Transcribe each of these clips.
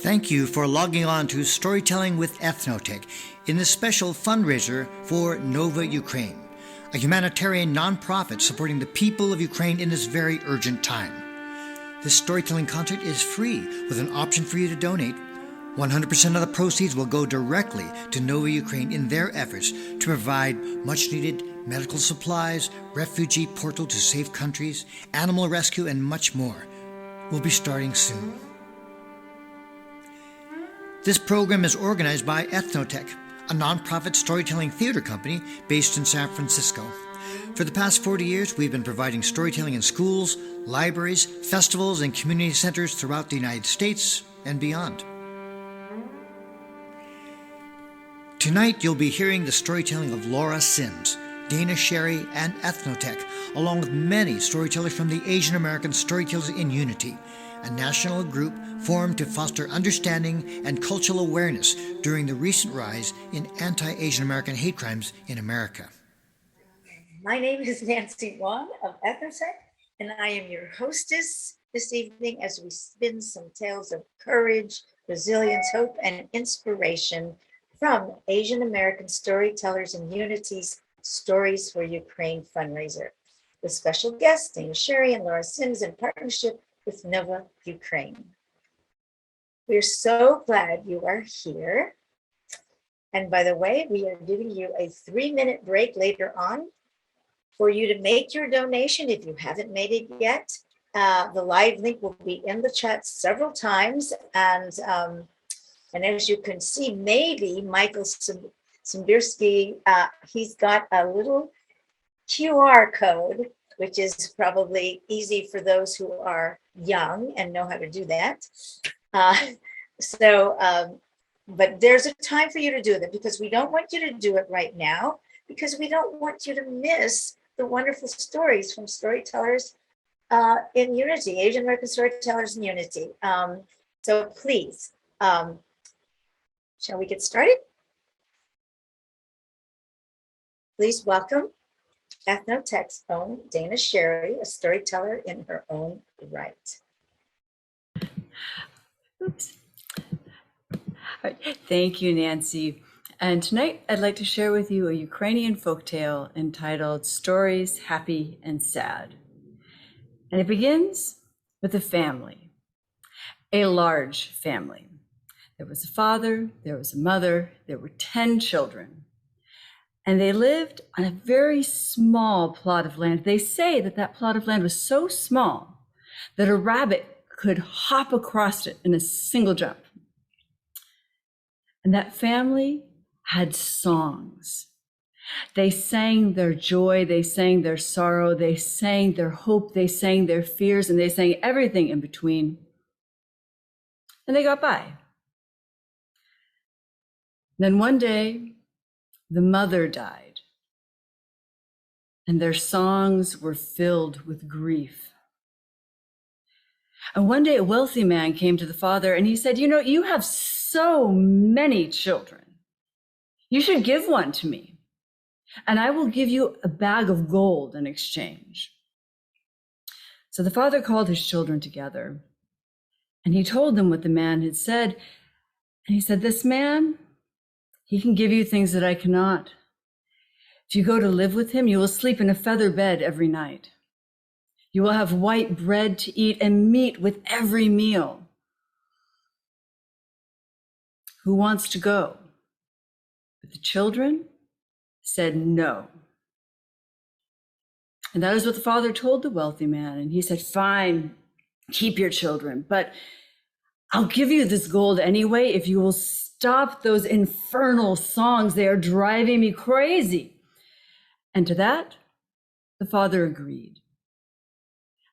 Thank you for logging on to Storytelling with Eth-No-Tec in this special fundraiser for Nova Ukraine, a humanitarian nonprofit supporting the people of Ukraine in this very urgent time. This storytelling concert is free with an option for you to donate. 100% of the proceeds will go directly to Nova Ukraine in their efforts to provide much-needed medical supplies, refugee portal to safe countries, animal rescue, and much more. We'll be starting soon. This program is organized by Eth-No-Tec, a nonprofit storytelling theater company based in San Francisco. For the past 40 years, we've been providing storytelling in schools, libraries, festivals, and community centers throughout the United States and beyond. Tonight, you'll be hearing the storytelling of Laura Sims, Dana Sherry, and Eth-No-Tec, along with many storytellers from the Asian American Storytellers in Unity, a national group formed to foster understanding and cultural awareness during the recent rise in anti-Asian American hate crimes in America. My name is Nancy Wong of Eth-No-Tec, and I am your hostess this evening as we spin some tales of courage, resilience, hope, and inspiration from Asian American Storytellers in Unity's Stories for Ukraine fundraiser, with special guests Dana Sherry and Laura Sims in partnership with Nova Ukraine. We're so glad you are here. And by the way, we are giving you a 3-minute break later on for you to make your donation if you haven't made it yet. The live link will be in the chat several times. And as you can see, maybe Michael Simbirski, he's got a little QR code, which is probably easy for those who are young and know how to do that. But there's a time for you to do that because we don't want you to do it right now because we don't want you to miss the wonderful stories from storytellers in Unity, Asian American Storytellers in Unity. So please, shall we get started? Please welcome Eth-No-Tec's own Dana Sherry, a storyteller in her own right. Oops. All right. Thank you, Nancy. And tonight I'd like to share with you a Ukrainian folktale entitled Stories Happy and Sad. And it begins with a family, a large family. There was a father, there was a mother, there were 10 children. And they lived on a very small plot of land. They say that that plot of land was so small that a rabbit could hop across it in a single jump. And that family had songs. They sang their joy, they sang their sorrow, they sang their hope, they sang their fears, and they sang everything in between. And they got by. Then one day, the mother died, and their songs were filled with grief. And one day a wealthy man came to the father and he said, "You know, you have so many children. You should give one to me, and I will give you a bag of gold in exchange." So the father called his children together and he told them what the man had said. And he said, "This man, he can give you things that I cannot. If you go to live with him, you will sleep in a feather bed every night. You will have white bread to eat and meat with every meal. Who wants to go?" But the children said no. And that is what the father told the wealthy man. And he said, "Fine, keep your children, but I'll give you this gold anyway if you will stop those infernal songs. They are driving me crazy." And to that, the father agreed.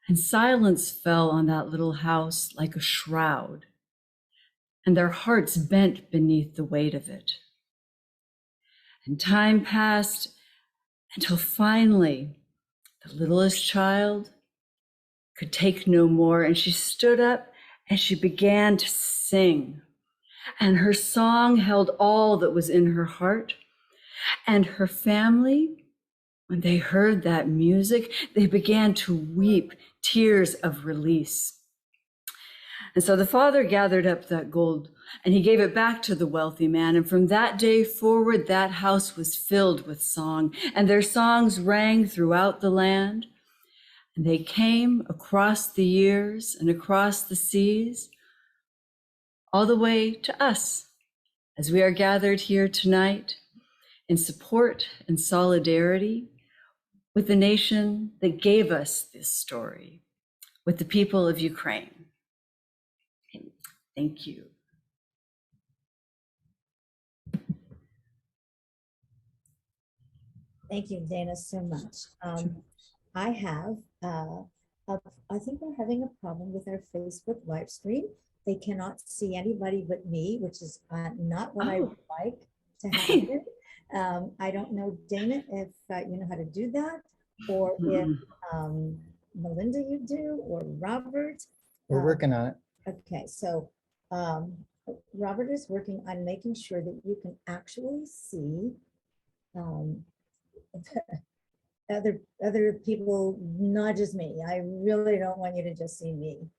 And silence fell on that little house like a shroud, and their hearts bent beneath the weight of it. And time passed until finally the littlest child could take no more, and she stood up and she began to sing. And her song held all that was in her heart. And her family, when they heard that music, they began to weep tears of release. And so the father gathered up that gold and he gave it back to the wealthy man. And from that day forward, that house was filled with song, and their songs rang throughout the land. And they came across the years and across the seas, all the way to us, as we are gathered here tonight in support and solidarity with the nation that gave us this story, with the people of Ukraine. Thank you. Thank you, Dana, so much. I think we're having a problem with our Facebook live stream. They cannot see anybody but me, which is not what I would like to happen. I don't know, Dana, if you know how to do that, or if Melinda you do, or Robert. We're working on it. Okay, so Robert is working on making sure that you can actually see other people, not just me. I really don't want you to just see me.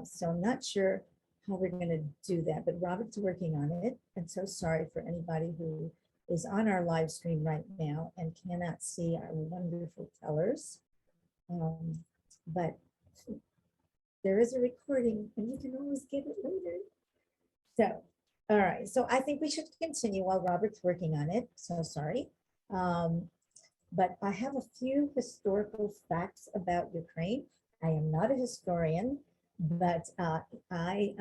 So I'm not sure how we're going to do that, but Robert's working on it. And so sorry for anybody who is on our live stream right now and cannot see our wonderful tellers. But there is a recording and you can always get it later. So, all right. So I think we should continue while Robert's working on it. So sorry. But I have a few historical facts about Ukraine. I am not a historian, but I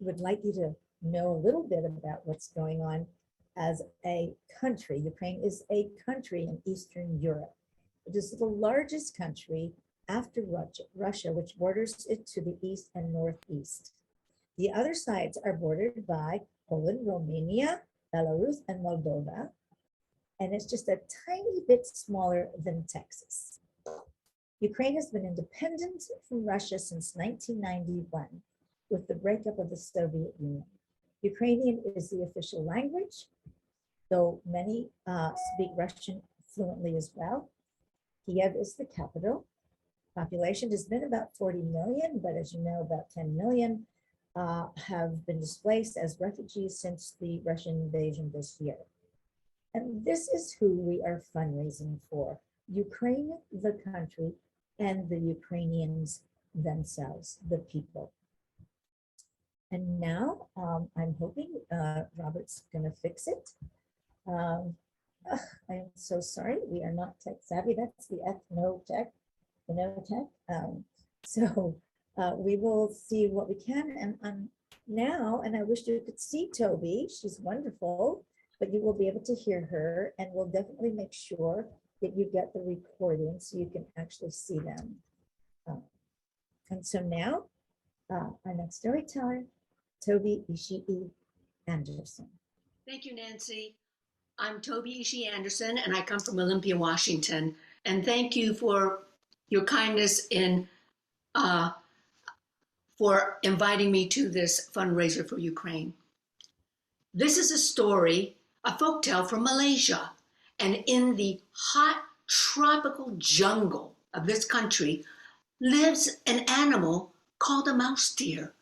would like you to know a little bit about what's going on as a country. Ukraine is a country in Eastern Europe. It is the largest country after Russia, which borders it to the east and northeast. The other sides are bordered by Poland, Romania, Belarus, and Moldova. And it's just a tiny bit smaller than Texas. Ukraine has been independent from Russia since 1991 with the breakup of the Soviet Union. Ukrainian is the official language, though many speak Russian fluently as well. Kiev is the capital. Population has been about 40 million, but as you know, about 10 million have been displaced as refugees since the Russian invasion this year. And this is who we are fundraising for: Ukraine, the country, and the Ukrainians themselves, the people. And now I'm hoping Robert's going to fix it. I am so sorry, we are not tech savvy. That's the Eth-No-Tec, the no-tech. So we will see what we can. And now, and I wish you could see Toby. She's wonderful, but you will be able to hear her, and we'll definitely make sure that you get the recording so you can actually see them. And so now, our next storyteller, Tobey Ishii Anderson. Thank you, Nancy. I'm Tobey Ishii Anderson, and I come from Olympia, Washington. And thank you for your kindness in for inviting me to this fundraiser for Ukraine. This is a story, a folktale from Malaysia. And in the hot tropical jungle of this country lives an animal called a mouse deer.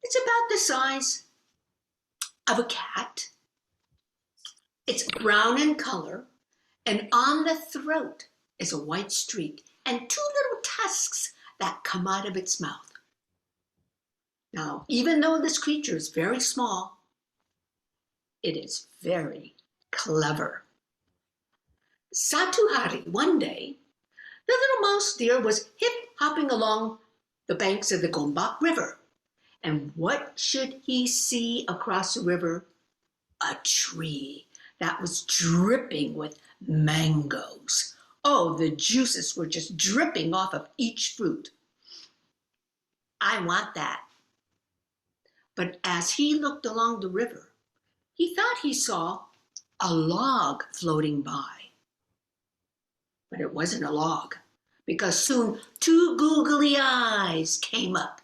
It's about the size of a cat. It's brown in color, and on the throat is a white streak and two little tusks that come out of its mouth. Now, even though this creature is very small, it is very clever. Satu hari, one day, the little mouse deer was hip-hopping along the banks of the Gombak River. And what should he see across the river? A tree that was dripping with mangoes. Oh, the juices were just dripping off of each fruit. I want that. But as he looked along the river, he thought he saw a log floating by. But it wasn't a log, because soon two googly eyes came up,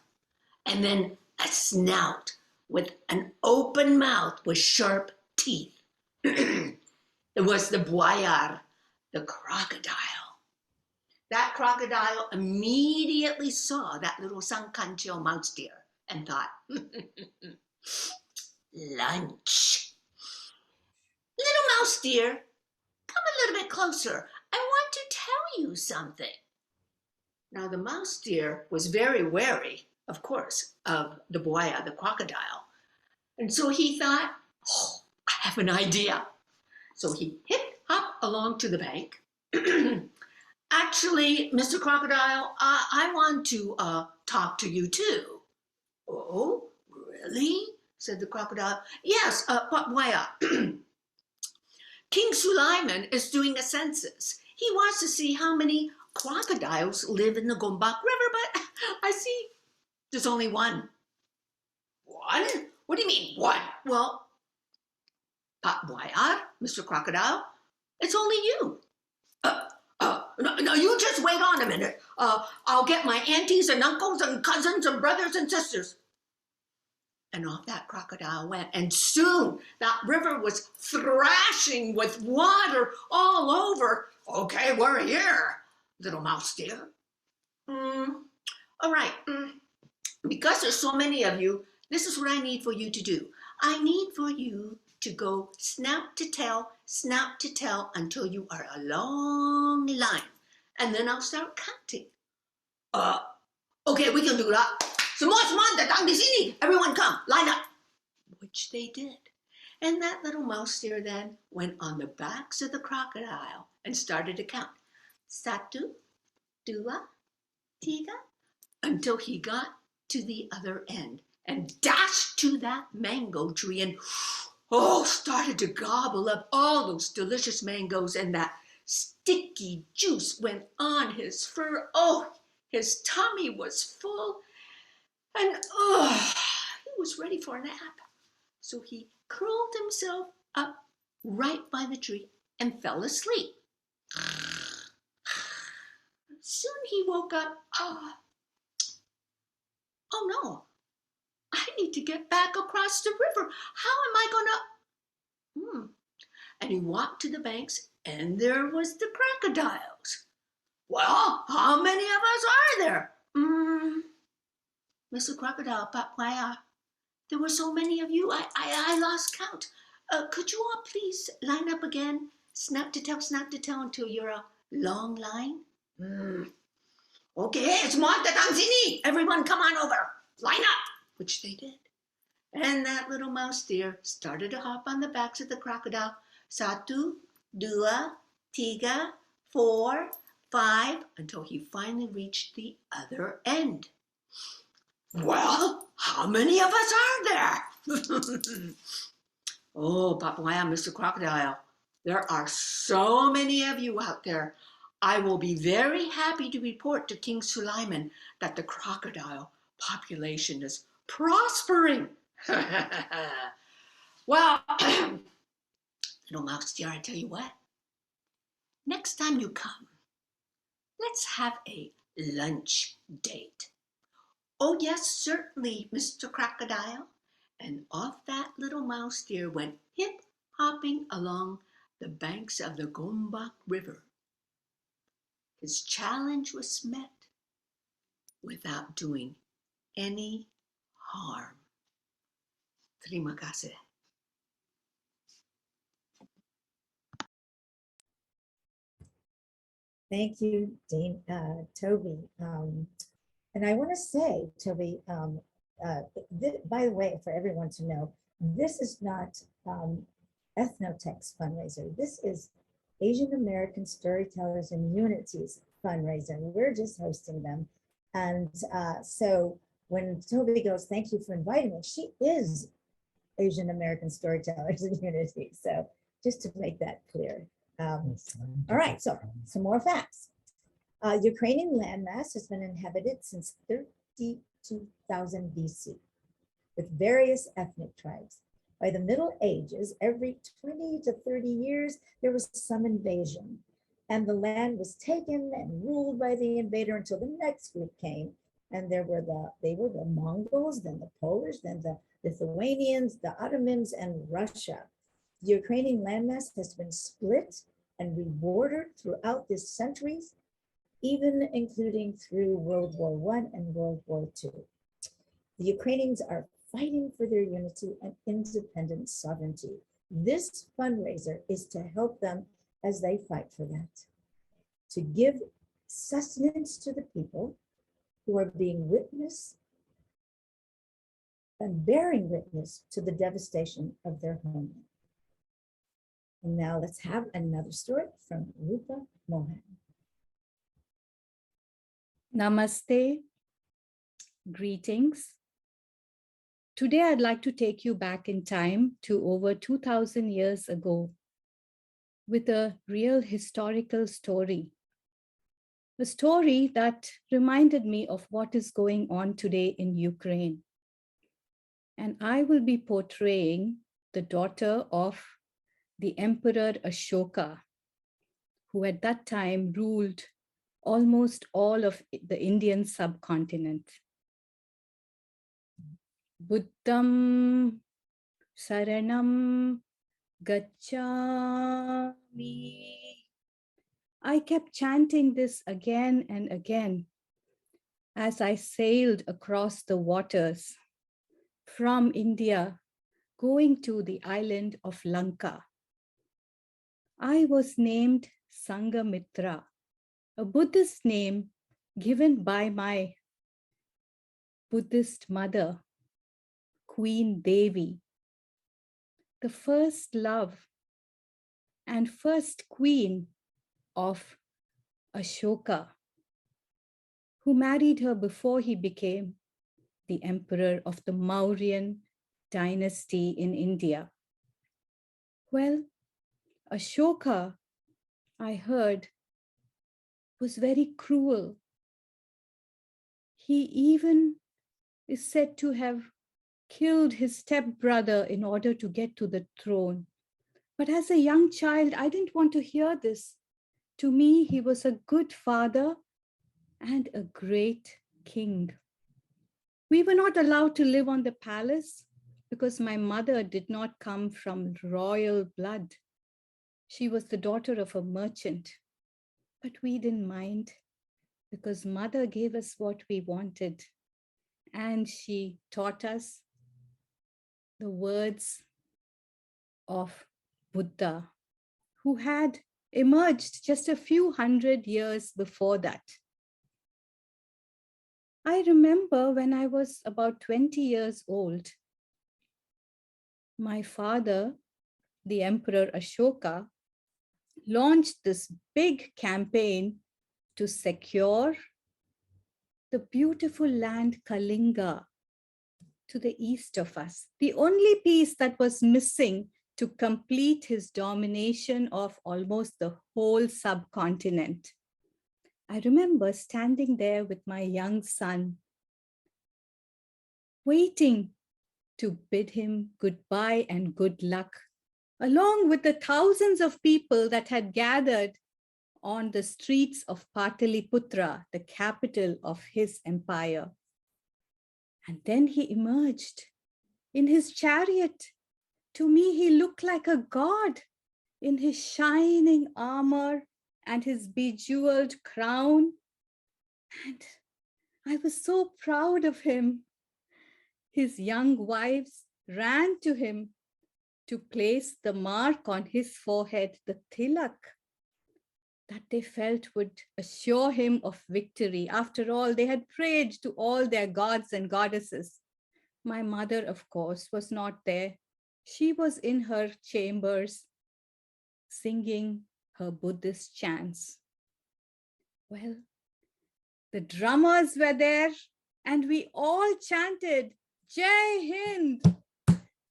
and then a snout with an open mouth with sharp teeth. It was the buayar, the crocodile. That crocodile immediately saw that little Sankancho mouse deer, and thought, lunch. Little mouse dear, come a little bit closer. I want to tell you something. Now the mouse deer was very wary, of course, of the buaya, the crocodile. And so he thought, oh, I have an idea. So he hip-hopped along to the bank. Actually, Mr. Crocodile, I want to talk to you too. Oh, really? Said the crocodile. Yes, but why? King Sulaiman is doing a census. He wants to see how many crocodiles live in the Gombak River, but I see there's only one. One? What do you mean, one? Well, Pat Wayar, Mr. Crocodile, it's only you. No, you just wait on a minute. I'll get my aunties and uncles and cousins and brothers and sisters. And off that crocodile went. And soon that river was thrashing with water all over. Okay, we're here, little mouse dear. All right. Because there's so many of you, this is what I need for you to do. I need for you to go snout to tail until you are a long line. And then I'll start counting. Okay, we can do that. Semua datang di sini. Everyone come, line up. Which they did. And that little mouse deer then went on the backs of the crocodile and started to count. 1, 2, 3, until he got to the other end and dashed to that mango tree and started to gobble up all those delicious mangoes, and that sticky juice went on his fur. Oh, his tummy was full, and he was ready for a nap. So he curled himself up right by the tree and fell asleep. Soon he woke up. Oh no, I need to get back across the river. How am I gonna? And he walked to the banks, and there was the crocodiles. Well, how many of us are there? Mr. Crocodile, Papaya, there were so many of you, I lost count. Could you all please line up again? Snap to tell until you're a long line. Okay, semua datang sini. Everyone come on over. Line up. Which they did. And that little mouse deer started to hop on the backs of the crocodile. 1, 2, 3, 4, 5, until he finally reached the other end. Well, how many of us are there? Oh, Papaya, Mr. Crocodile, there are so many of you out there. I will be very happy to report to King Sulaiman that the crocodile population is prospering. Well, little mouse dear, I tell you what, next time you come, let's have a lunch date. Oh yes, certainly, Mr. Crocodile. And off that little mouse deer went hip-hopping along the banks of the Gombak River. His challenge was met without doing any harm. Terima kasih. Thank you, Toby. And I want to say, Toby, by the way, for everyone to know, this is not Eth-No-Tec's fundraiser. This is Asian American Storytellers and Unity's fundraiser. We're just hosting them. And so when Toby goes, thank you for inviting me, she is Asian American Storytellers and Unity. So just to make that clear. All right, so some more facts. Ukrainian landmass has been inhabited since 32,000 BC with various ethnic tribes. By the Middle Ages, every 20 to 30 years, there was some invasion, and the land was taken and ruled by the invader until the next group came. And they were the Mongols, then the Polish, then the Lithuanians, the Ottomans, and Russia. The Ukrainian landmass has been split and rebordered throughout the centuries, even including through World War I and World War II. The Ukrainians are fighting for their unity and independent sovereignty. This fundraiser is to help them as they fight for that, to give sustenance to the people who are being witness and bearing witness to the devastation of their homeland. And now let's have another story from Roopa Mohan. Namaste, greetings. Today I'd like to take you back in time to over 2000 years ago with a real historical story. A story that reminded me of what is going on today in Ukraine. And I will be portraying the daughter of the Emperor Ashoka, who at that time ruled almost all of the Indian subcontinent. Buddham Saranam Gacchami. I kept chanting this again and again as I sailed across the waters from India, going to the island of Lanka. I was named Sangamitra, a Buddhist name given by my Buddhist mother, Queen Devi, the first love and first queen of Ashoka, who married her before he became the emperor of the Mauryan dynasty in India. Well, Ashoka, I heard, was very cruel. He even is said to have killed his stepbrother in order to get to the throne. But as a young child, I didn't want to hear this. To me, he was a good father and a great king. We were not allowed to live on the palace because my mother did not come from royal blood. She was the daughter of a merchant. But we didn't mind because mother gave us what we wanted. And she taught us the words of Buddha, who had emerged just a few hundred years before that. I remember when I was about 20 years old, my father, the Emperor Ashoka, launched this big campaign to secure the beautiful land Kalinga to the east of us, the only piece that was missing to complete his domination of almost the whole subcontinent. I remember standing there with my young son, waiting to bid him goodbye and good luck, along with the thousands of people that had gathered on the streets of Pataliputra, the capital of his empire. And then he emerged in his chariot. To me, he looked like a god in his shining armor and his bejeweled crown. And I was so proud of him. His young wives ran to him to place the mark on his forehead, the tilak, that they felt would assure him of victory. After all, they had prayed to all their gods and goddesses. My mother, of course, was not there. She was in her chambers singing her Buddhist chants. Well, the drummers were there and we all chanted, Jai Hind,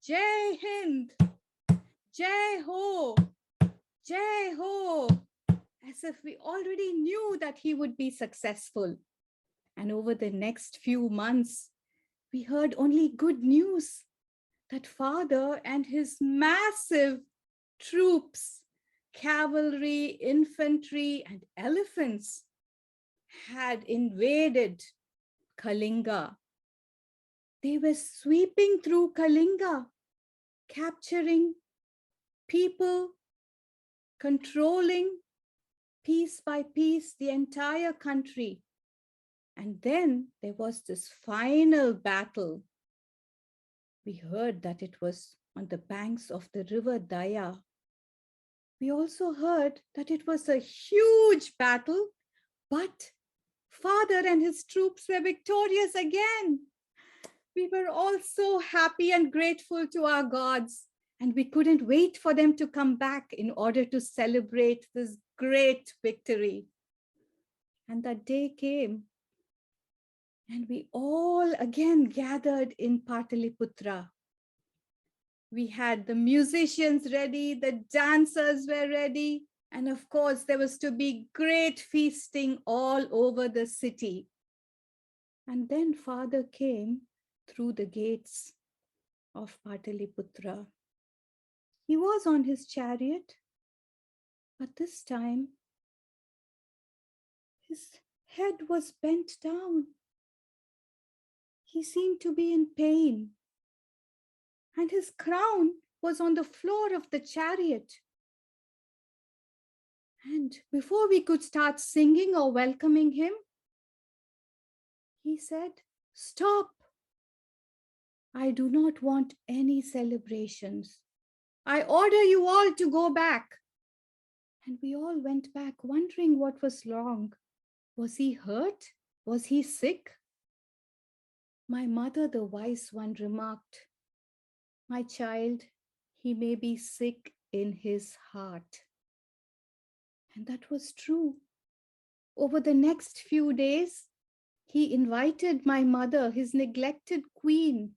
Jai Hind, Jai Ho, Jai Ho, as if we already knew that he would be successful. And over the next few months, we heard only good news that father and his massive troops, cavalry, infantry, and elephants had invaded Kalinga. They were sweeping through Kalinga, capturing people, controlling piece by piece the entire country. And then there was this final battle. We heard that it was on the banks of the river Daya. We also heard that it was a huge battle, but Father and his troops were victorious again. We were all so happy and grateful to our gods, and we couldn't wait for them to come back in order to celebrate this great victory. And that day came, and we all again gathered in Pataliputra. We had the musicians ready, the dancers were ready, and of course, there was to be great feasting all over the city. And then Father came through the gates of Pataliputra. He was on his chariot, but this time his head was bent down. He seemed to be in pain, and his crown was on the floor of the chariot. And before we could start singing or welcoming him, he said, "Stop. I do not want any celebrations. I order you all to go back." And we all went back wondering what was wrong. Was he hurt? Was he sick? My mother, the wise one, remarked, "My child, he may be sick in his heart." And that was true. Over the next few days, he invited my mother, his neglected queen,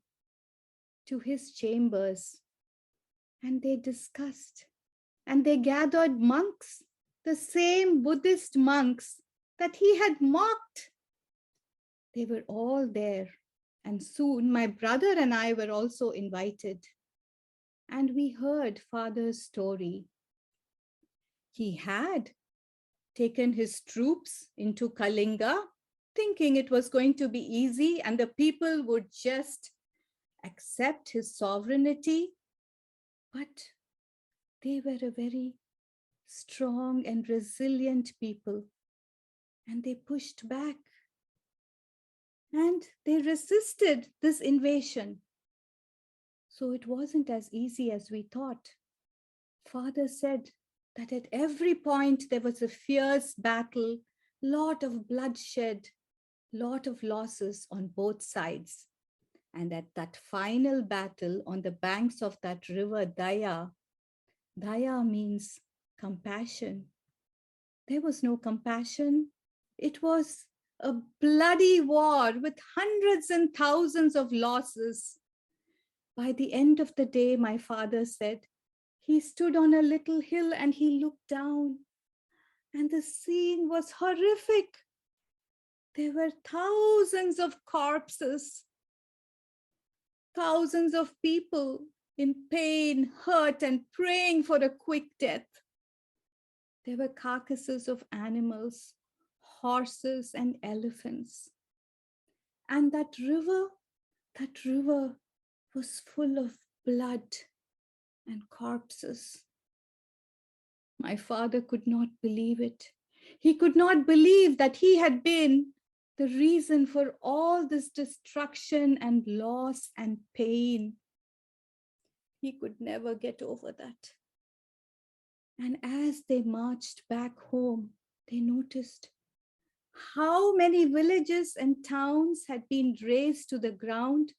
to his chambers. And they discussed, and they gathered monks, the same Buddhist monks that he had mocked. They were all there. And soon my brother and I were also invited. And we heard Father's story. He had taken his troops into Kalinga, thinking it was going to be easy and the people would just accept his sovereignty. But they were a very strong and resilient people, and they pushed back. And they resisted this invasion. So it wasn't as easy as we thought. Father said that at every point there was a fierce battle, lot of bloodshed, lot of losses on both sides. And at that final battle on the banks of that river Daya, Daya means compassion. There was no compassion. It was a bloody war with hundreds and thousands of losses. By the end of the day, my father said, he stood on a little hill and he looked down, and the scene was horrific. There were thousands of corpses, thousands of people in pain, hurt, and praying for a quick death. There were carcasses of animals, horses and elephants. And that river was full of blood and corpses. My father could not believe it. He could not believe that he had been the reason for all this destruction and loss and pain. He could never get over that. And as they marched back home, they noticed how many villages and towns had been razed to the ground,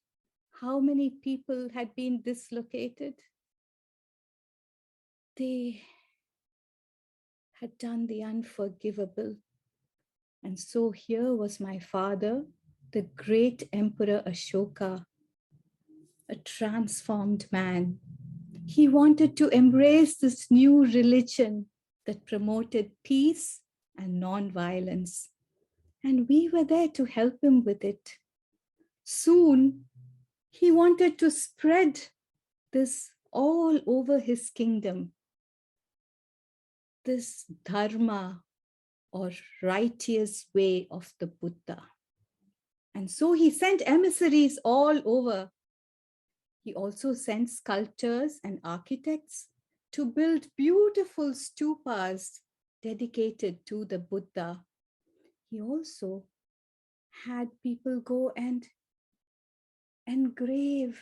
how many people had been dislocated. They had done the unforgivable. And so here was my father, the great Emperor Ashoka, a transformed man. He wanted to embrace this new religion that promoted peace and non-violence. And we were there to help him with it. Soon, he wanted to spread this all over his kingdom, this dharma or righteous way of the Buddha. And so he sent emissaries all over. He also sent sculptors and architects to build beautiful stupas dedicated to the Buddha. He also had people go and engrave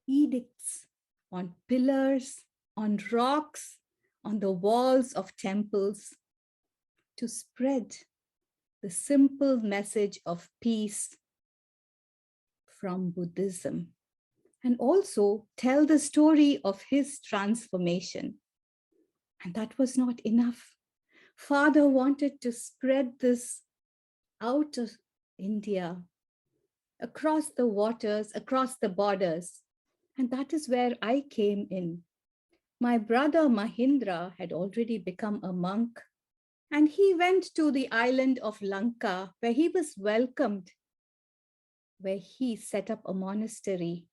edicts on pillars, on rocks, on the walls of temples to spread the simple message of peace from Buddhism, and also tell the story of his transformation. And that was not enough. Father wanted to spread this out of India, across the waters, across the borders. And that is where I came in. My brother Mahindra had already become a monk, and he went to the island of Lanka, where he was welcomed, where he set up a monastery.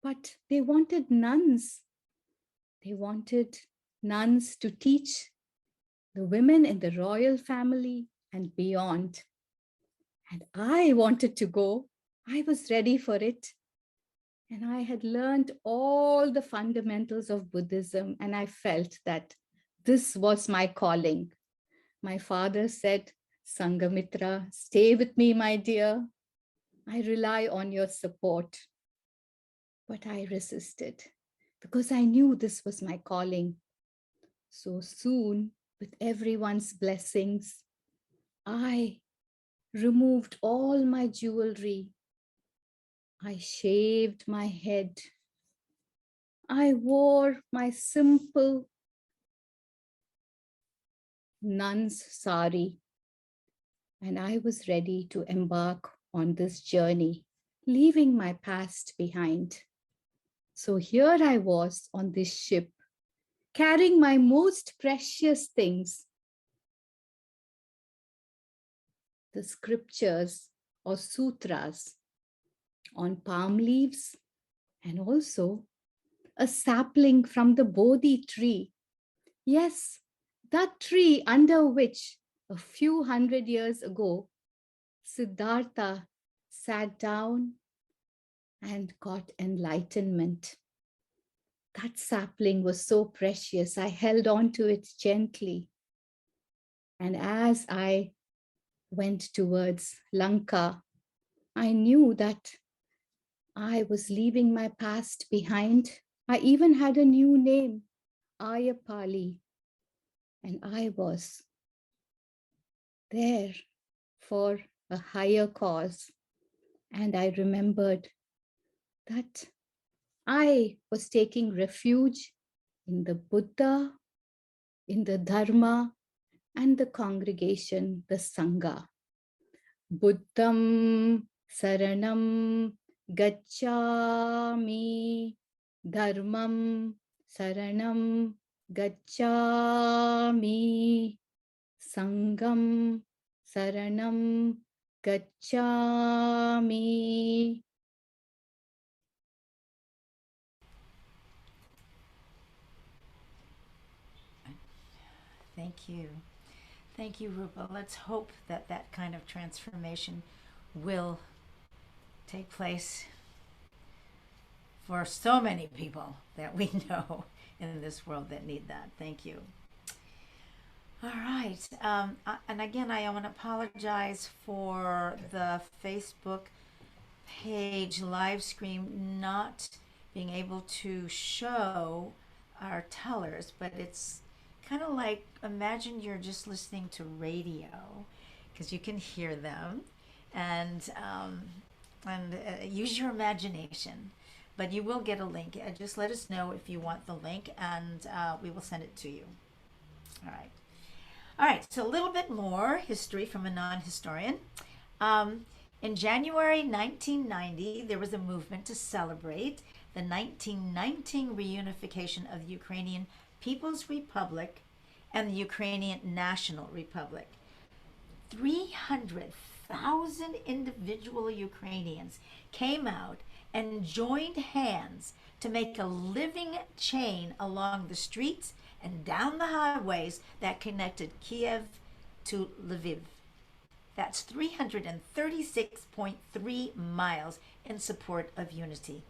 But they wanted nuns. They wanted nuns to teach the women in the royal family and beyond. And I wanted to go. I was ready for it. And I had learned all the fundamentals of Buddhism, and I felt that this was my calling. My father said, Sangamitra, stay with me, my dear. I rely on your support. But I resisted because I knew this was my calling. So soon, with everyone's blessings, I removed all my jewelry. I shaved my head. I wore my simple nun's sari, and I was ready to embark on this journey, leaving my past behind. So here I was on this ship, carrying my most precious things, the scriptures or sutras on palm leaves, and also a sapling from the Bodhi tree. Yes, that tree under which a few hundred years ago, Siddhartha sat down and got enlightenment. That sapling was so precious. I held on to it gently. And as I went towards Lanka, I knew that I was leaving my past behind. I even had a new name, Ayapali. And I was there for a higher cause. And I remembered that I was taking refuge in the Buddha, in the Dharma, and the congregation, the Sangha. Buddham Saranam Gacchami, Dharmam Saranam Gacchami, Sangam Saranam Gacchami. Thank you. Thank you, Roopa. Let's hope that that kind of transformation will take place for so many people that we know in this world that need that. Thank you. All right. And again, I want to apologize for the Facebook page live stream not being able to show our tellers, but it's kind of like, imagine you're just listening to radio because you can hear them, and use your imagination. But you will get a link. Just let us know if you want the link, and we will send it to you. All right. All right. So a little bit more history from a non-historian. In January 1990, there was a movement to celebrate the 1919 reunification of the Ukrainian People's Republic and the Ukrainian National Republic. 300,000 individual Ukrainians came out and joined hands to make a living chain along the streets and down the highways that connected Kiev to Lviv. That's 336.3 miles in support of unity.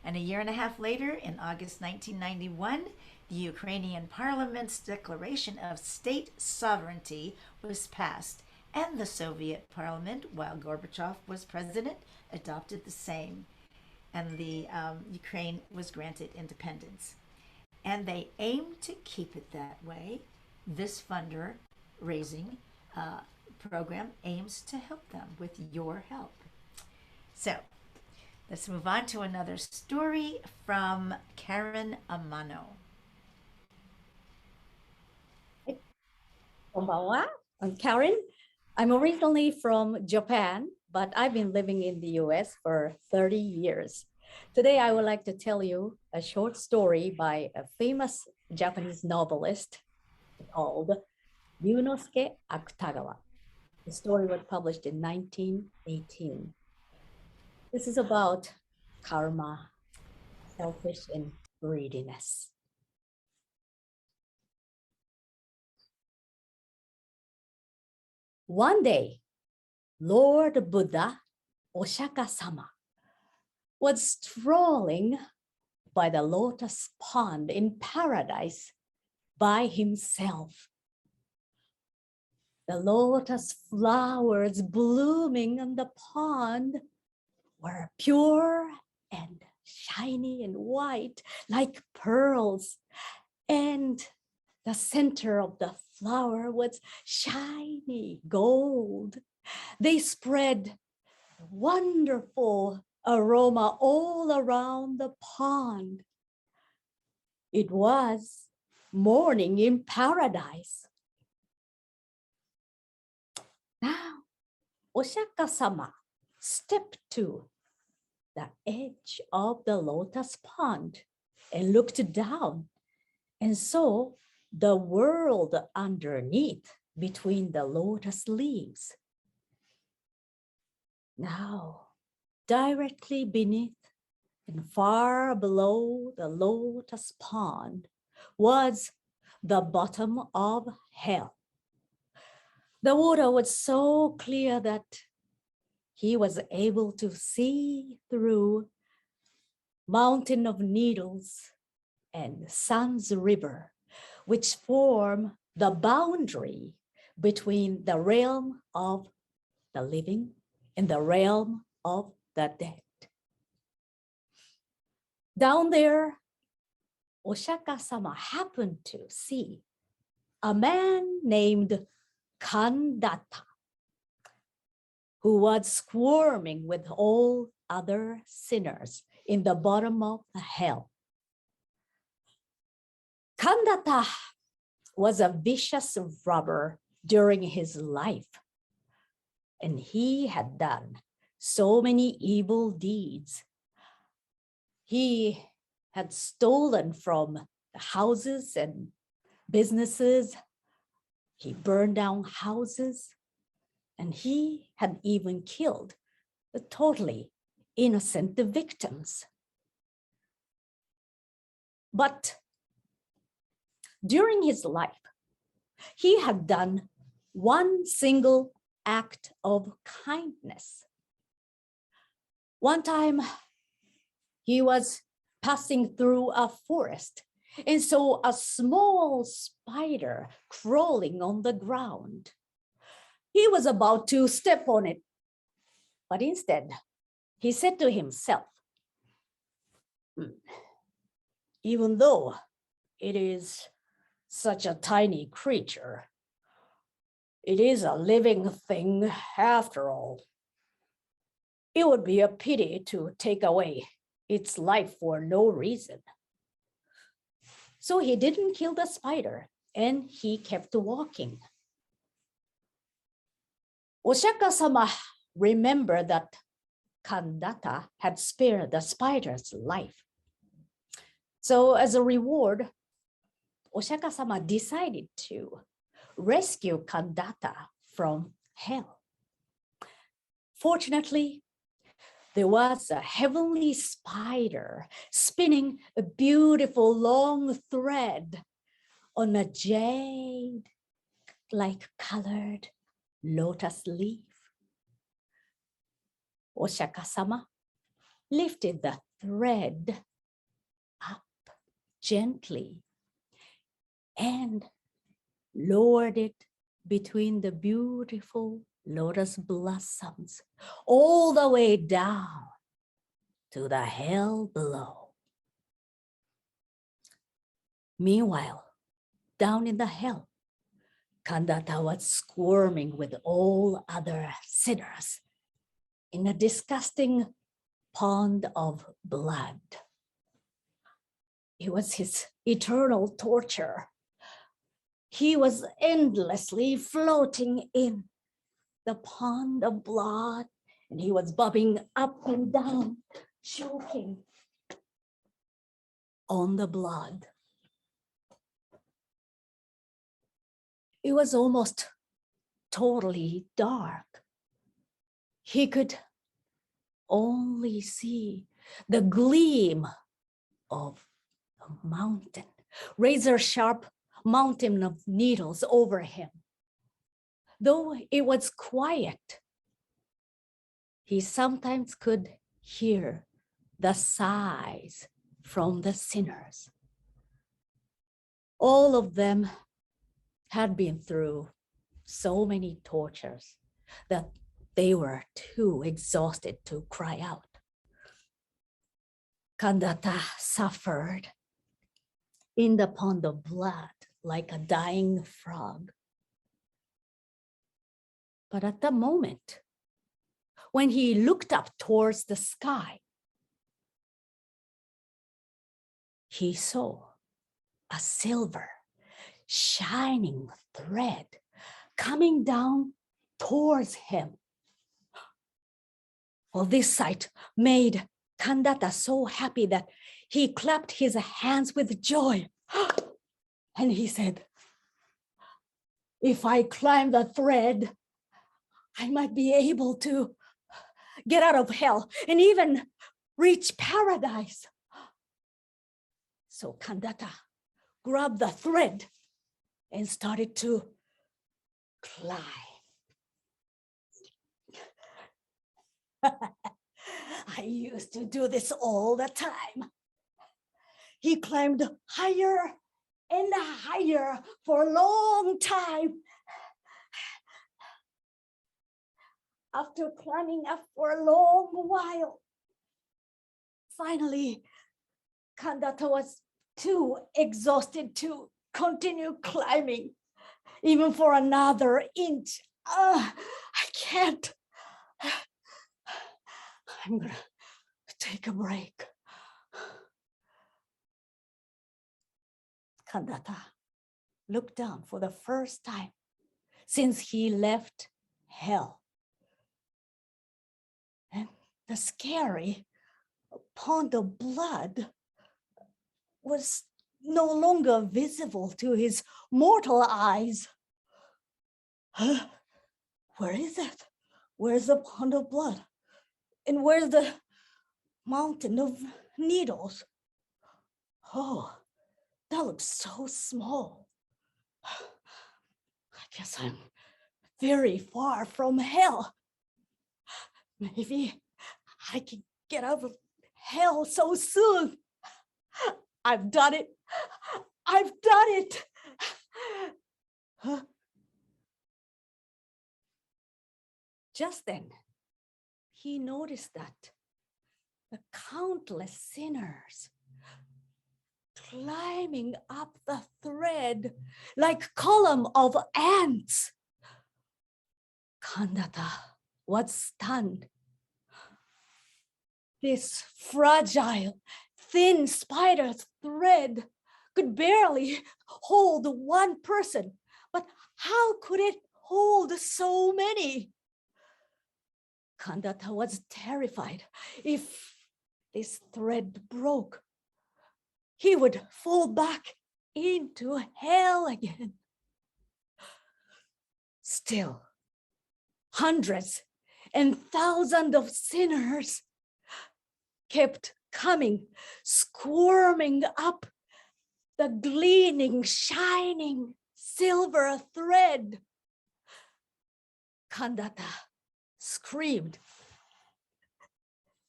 And a year and a half later, in August 1991, the Ukrainian Parliament's Declaration of State Sovereignty was passed, And the Soviet Parliament, while Gorbachev was president, adopted the same. And the Ukraine was granted independence. And they aim to keep it that way. This fundraising program aims to help them with your help. So let's move on to another story from Karin Amano. Konbanwa. I'm Karin. I'm originally from Japan, but I've been living in the US for 30 years. Today, I would like to tell you a short story by a famous Japanese novelist called Ryunosuke Akutagawa. The story was published in 1918. This is about karma, selfish and greediness. One day, Lord Buddha, Ashoka-sama, was strolling by the lotus pond in paradise by himself. The lotus flowers blooming on the pond were pure and shiny and white like pearls, and the center of the flower was shiny gold. They spread wonderful aroma all around the pond. It was morning in paradise. Now, Ashoka-sama stepped to the edge of the lotus pond and looked down and saw the world underneath between the lotus leaves. Now, directly beneath and far below the lotus pond was the bottom of hell. The water was so clear that he was able to see through Mountain of Needles and Sun's River, which form the boundary between the realm of the living and the realm of the dead. Down there, Ashoka-sama happened to see a man named Kandata, who was squirming with all other sinners in the bottom of the hell. Kandata was a vicious robber during his life, and he had done so many evil deeds. He had stolen from the houses and businesses. He burned down houses, and he had even killed the totally innocent victims. But during his life, he had done one single act of kindness. One time, he was passing through a forest and saw a small spider crawling on the ground. He was about to step on it, but instead, he said to himself, even though it is such a tiny creature, it is a living thing after all. It would be a pity to take away its life for no reason. So he didn't kill the spider, and he kept walking. Ashoka-sama remembered that Kandata had spared the spider's life. So as a reward, Ashoka-sama decided to rescue Kandata from hell. Fortunately, there was a heavenly spider spinning a beautiful long thread on a jade-like colored lotus leaf. Ashoka-sama lifted the thread up gently and lowered it between the beautiful lotus blossoms all the way down to the hell below. Meanwhile, down in the hell, Kandata was squirming with all other sinners in a disgusting pond of blood. It was his eternal torture. He was endlessly floating in the pond of blood, and he was bobbing up and down, choking on the blood. It was almost totally dark. He could only see the gleam of a mountain, razor-sharp mountain of needles over him. Though it was quiet, he sometimes could hear the sighs from the sinners. All of them had been through so many tortures that they were too exhausted to cry out. Kandata suffered in the pond of blood like a dying frog. But at the moment, when he looked up towards the sky, he saw a silver, shining thread coming down towards him. Well, this sight made Kandata so happy that he clapped his hands with joy. And he said, if I climb the thread, I might be able to get out of hell and even reach paradise. So Kandata grabbed the thread and started to climb. I used to do this all the time. He climbed higher and higher for a long time. After climbing up for a long while, finally, Kandata was too exhausted to continue climbing, even for another inch. I can't. I'm gonna take a break. Kandata looked down for the first time since he left hell. And the scary pond of blood was no longer visible to his mortal eyes. Where is it? Where's the pond of blood? And where's the mountain of needles? Oh, that looks so small. I guess I'm very far from hell. Maybe I can get out of hell so soon. I've done it. I've done it. Just then, he noticed that the countless sinners climbing up the thread like column of ants. Kandata was stunned. This fragile, thin spider thread could barely hold one person, but how could it hold so many? Kandata was terrified. If this thread broke, he would fall back into hell again. Still, hundreds and thousands of sinners kept coming, squirming up the gleaming, shining silver thread. Kandata screamed,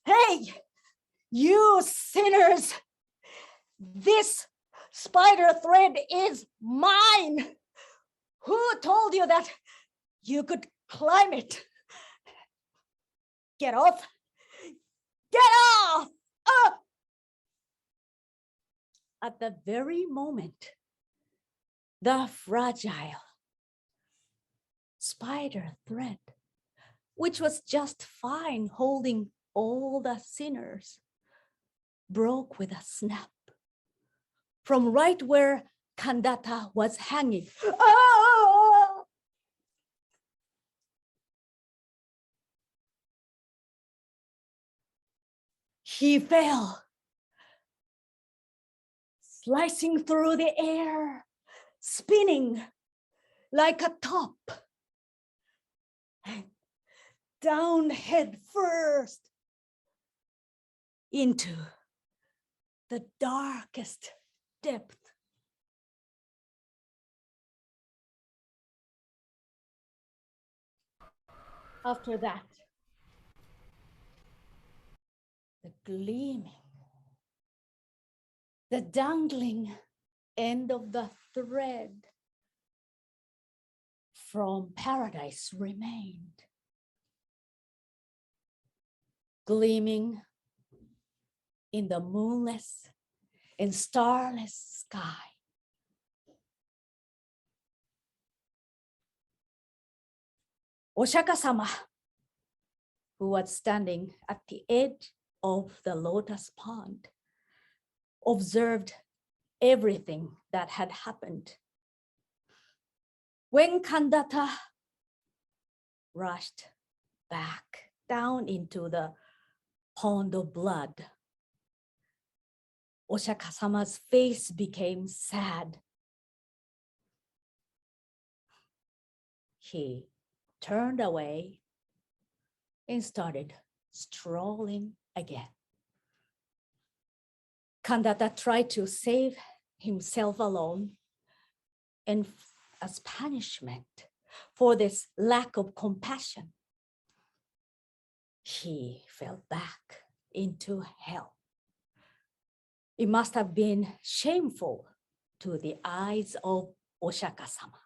"Hey, you sinners! This spider thread is mine! Who told you that you could climb it? Get off! Get off! Up! At the very moment, the fragile spider thread, which was just fine holding all the sinners, broke with a snap from right where Kandata was hanging. Ah! He fell, slicing through the air, spinning like a top, and down head first into the darkest depth. After that, the gleaming, the dangling end of the thread from paradise remained, gleaming in the moonless and starless sky. Oshaka-sama, who was standing at the edge of the lotus pond, observed everything that had happened. When Kandata rushed back down into the pond of blood, Oshaka-sama's face became sad. He turned away and started strolling again. Kandata tried to save himself alone, and as punishment for this lack of compassion, he fell back into hell. It must have been shameful to the eyes of Oshaka-sama.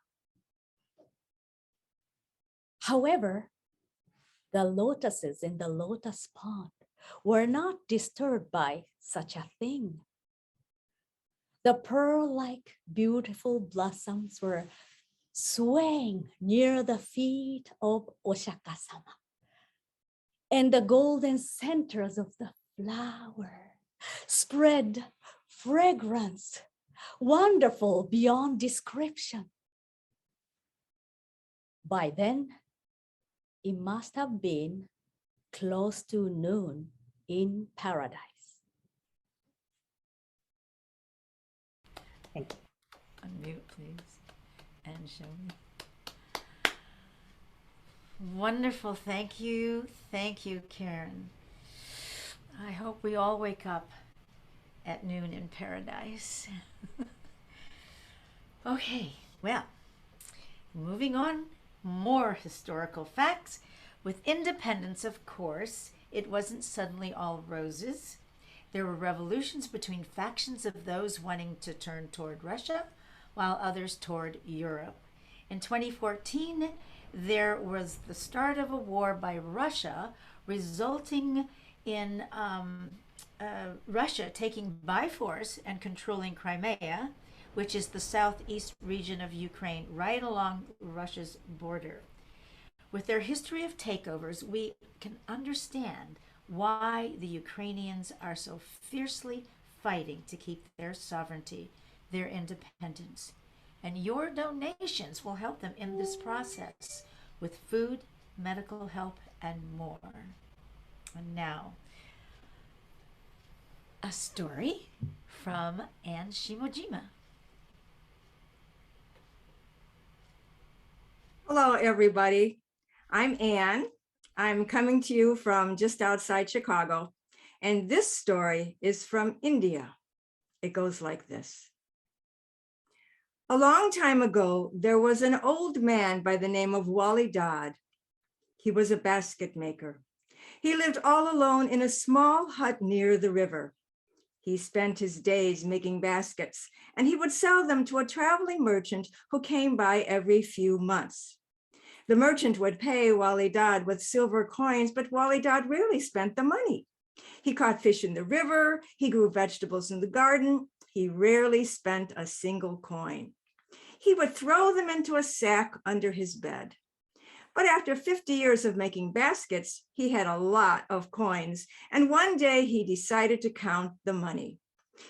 However, the lotuses in the lotus pond were not disturbed by such a thing. The pearl-like beautiful blossoms were swaying near the feet of Oshaka-sama, and the golden centers of the flower spread fragrance wonderful beyond description. By then, it must have been close to noon in paradise. Thank you. Unmute, please, and show me. Wonderful. Thank you, Karin. I hope we all wake up at noon in paradise. Okay, well, moving on, more historical facts. With independence, of course, it wasn't suddenly all roses. There were revolutions between factions of those wanting to turn toward Russia, while others toward Europe. In 2014, there was the start of a war by Russia, resulting in Russia taking by force and controlling Crimea, which is the southeast region of Ukraine, right along Russia's border. With their history of takeovers, we can understand why the Ukrainians are so fiercely fighting to keep their sovereignty, their independence. And your donations will help them in this process with food, medical help, and more. And now, a story from Anne Shimojima. Hello, everybody. I'm Anne. I'm coming to you from just outside Chicago, and this story is from India. It goes like this. A long time ago, there was an old man by the name of Wali Dad. He was a basket maker. He lived all alone in a small hut near the river. He spent his days making baskets, and he would sell them to a traveling merchant who came by every few months. The merchant would pay Wali Dad with silver coins, but Wali Dad rarely spent the money. He caught fish in the river, he grew vegetables in the garden, he rarely spent a single coin. He would throw them into a sack under his bed. But after 50 years of making baskets, he had a lot of coins, and one day he decided to count the money.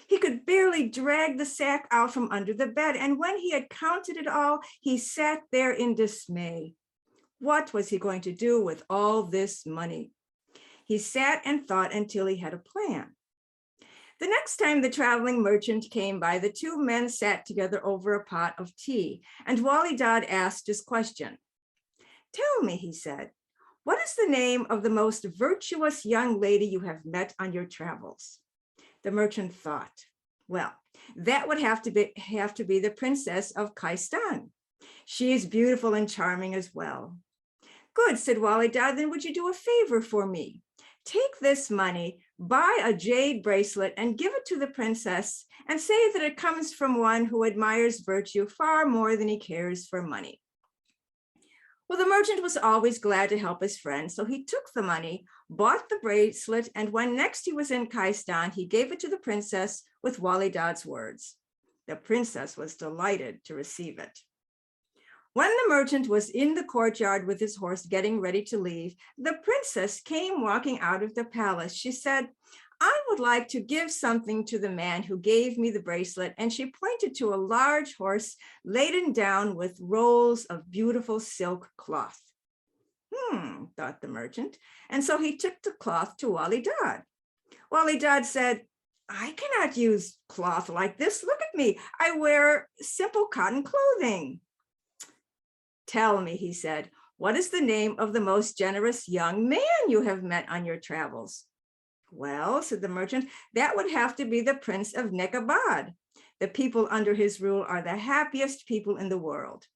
He could barely drag the sack out from under the bed, and when he had counted it all, he sat there in dismay. What was he going to do with all this money? He sat and thought until he had a plan. The next time the traveling merchant came by, the two men sat together over a pot of tea, and Wali Dad asked his question. "Tell me," he said, "what is the name of the most virtuous young lady you have met on your travels?" The merchant thought, well, that would have to be the princess of Kaistan. She is beautiful and charming as well. "Good," said Wali Dad, "then would you do a favor for me? Take this money, buy a jade bracelet and give it to the princess and say that it comes from one who admires virtue far more than he cares for money." Well, the merchant was always glad to help his friend, so he took the money, bought the bracelet, and when next he was in Kaistan, he gave it to the princess with Wali Dad's words. The princess was delighted to receive it. When the merchant was in the courtyard with his horse getting ready to leave, the princess came walking out of the palace. She said, "I would like to give something to the man who gave me the bracelet," and she pointed to a large horse laden down with rolls of beautiful silk cloth. Thought the merchant, and so he took the cloth to Wali Dad. Wali Dad said, "I cannot use cloth like this. Look at me. I wear simple cotton clothing." "Tell me," he said, "what is the name of the most generous young man you have met on your travels?" "Well," said the merchant, "that would have to be the Prince of Nekabad. The people under his rule are the happiest people in the world."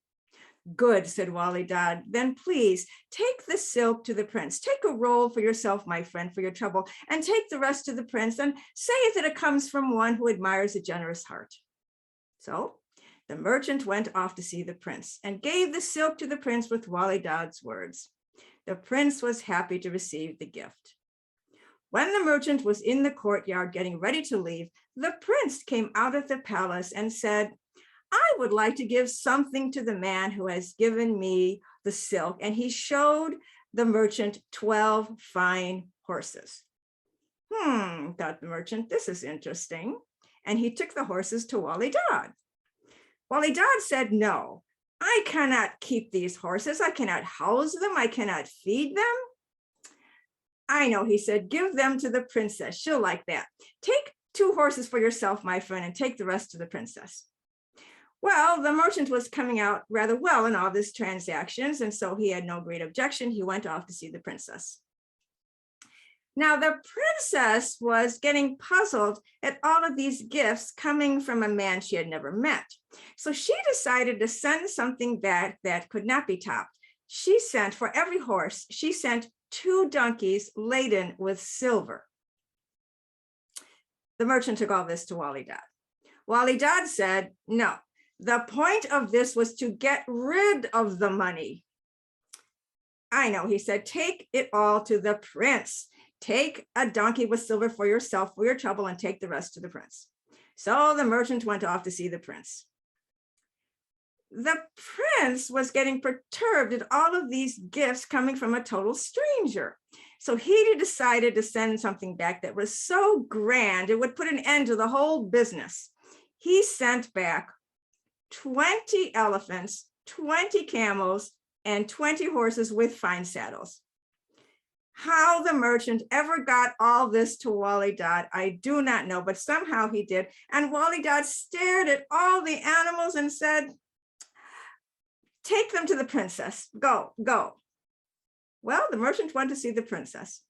"Good," said Wali Dad. "Then please take the silk to the prince. Take a roll for yourself, my friend, for your trouble, and take the rest to the prince and say that it comes from one who admires a generous heart." So the merchant went off to see the prince and gave the silk to the prince with Wali Dad's words. The prince was happy to receive the gift. When the merchant was in the courtyard getting ready to leave, the prince came out of the palace and said, "I would like to give something to the man who has given me the silk." And he showed the merchant 12 fine horses. Thought the merchant, "this is interesting." And he took the horses to Wali Dad. Wali Dad said, "No, I cannot keep these horses. I cannot house them. I cannot feed them." "I know," he said, "give them to the princess. She'll like that. Take 2 horses for yourself, my friend, and take the rest to the princess." Well, the merchant was coming out rather well in all these transactions, and so he had no great objection. He went off to see the princess. Now, the princess was getting puzzled at all of these gifts coming from a man she had never met. So she decided to send something back that could not be topped. She sent, for every horse, she sent 2 donkeys laden with silver. The merchant took all this to Wali Dad. Wali Dad said, "No, the point of this was to get rid of the money." "I know," he said, "take it all to the prince. Take a donkey with silver for yourself, for your trouble, and take the rest to the prince." So the merchant went off to see the prince. The prince was getting perturbed at all of these gifts coming from a total stranger. So he decided to send something back that was so grand, it would put an end to the whole business. He sent back 20 elephants, 20 camels, and 20 horses with fine saddles. How the merchant ever got all this to Wali Dad, I do not know, but somehow he did. And Wali Dad stared at all the animals and said, "Take them to the princess. Go, go." Well, the merchant went to see the princess.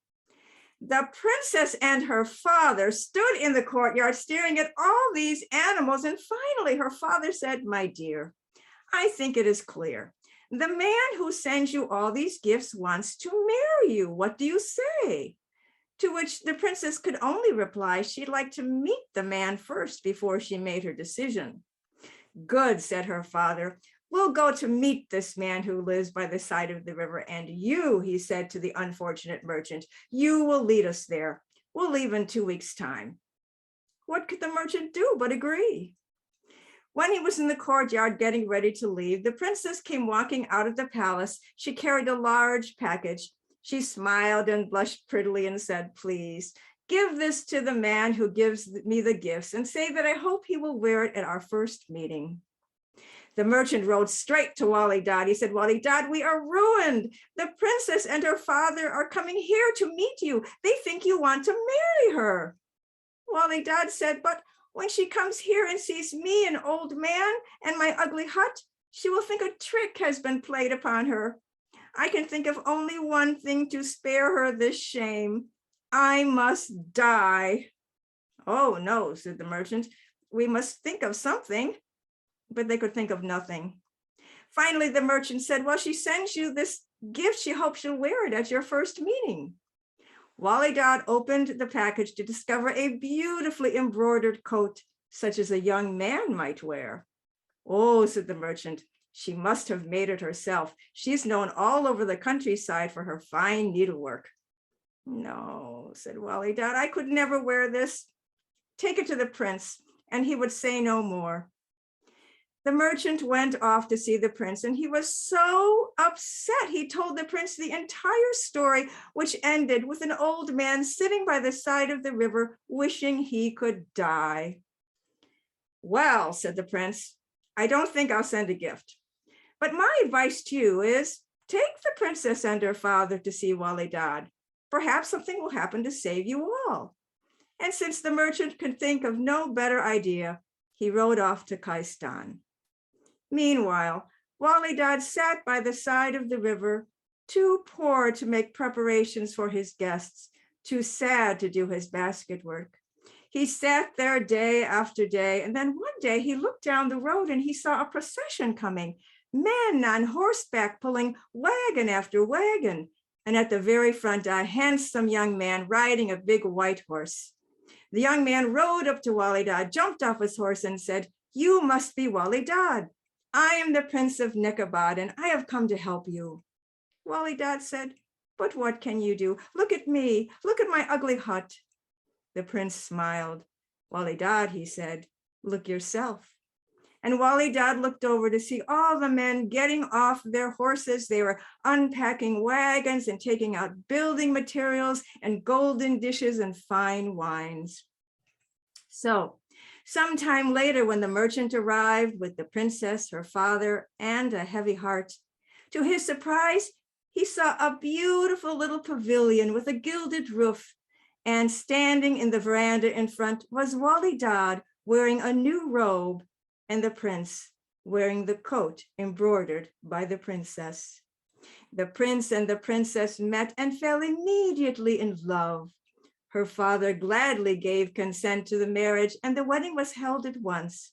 The princess and her father stood in the courtyard staring at all these animals. And finally, her father said, "My dear, I think it is clear. The man who sends you all these gifts wants to marry you. What do you say?" To which the princess could only reply she'd like to meet the man first before she made her decision. Good, said her father. We'll go to meet this man who lives by the side of the river. And you, he said to the unfortunate merchant, you will lead us there. We'll leave in 2 weeks' time. What could the merchant do but agree? When he was in the courtyard getting ready to leave, the princess came walking out of the palace. She carried a large package. She smiled and blushed prettily and said, please, give this to the man who gives me the gifts and say that I hope he will wear it at our first meeting. The merchant rode straight to Wali Dad. He said, Wali Dad, we are ruined. The princess and her father are coming here to meet you. They think you want to marry her. Wali Dad said, but when she comes here and sees me, an old man, and my ugly hut, she will think a trick has been played upon her. I can think of only one thing to spare her this shame. I must die. Oh no, said the merchant. We must think of something. But they could think of nothing. Finally, the merchant said, well, she sends you this gift. She hopes you'll wear it at your first meeting. Wali Dad opened the package to discover a beautifully embroidered coat, such as a young man might wear. Oh, said the merchant, she must have made it herself. She's known all over the countryside for her fine needlework. No, said Wali Dad, I could never wear this. Take it to the prince, and he would say no more. The merchant went off to see the prince, and he was so upset. He told the prince the entire story, which ended with an old man sitting by the side of the river, wishing he could die. Well, said the prince, I don't think I'll send a gift. But my advice to you is take the princess and her father to see Wali Dad. Perhaps something will happen to save you all. And since the merchant could think of no better idea, he rode off to Kaistan. Meanwhile, Wali Dad sat by the side of the river, too poor to make preparations for his guests, too sad to do his basket work. He sat there day after day, and then one day he looked down the road and he saw a procession coming, men on horseback pulling wagon after wagon, and at the very front a handsome young man riding a big white horse. The young man rode up to Wali Dad, jumped off his horse and said, you must be Wali Dad. I am the Prince of Nekabad, and I have come to help you. Wali Dad said, but what can you do? Look at me. Look at my ugly hut. The prince smiled. Wali Dad, he said, look yourself. And Wali Dad looked over to see all the men getting off their horses. They were unpacking wagons and taking out building materials and golden dishes and fine wines. So, sometime later, when the merchant arrived with the princess, her father, and a heavy heart, to his surprise, he saw a beautiful little pavilion with a gilded roof, and standing in the veranda in front was Wali Dad wearing a new robe, and the prince wearing the coat embroidered by the princess. The prince and the princess met and fell immediately in love. Her father gladly gave consent to the marriage, and the wedding was held at once.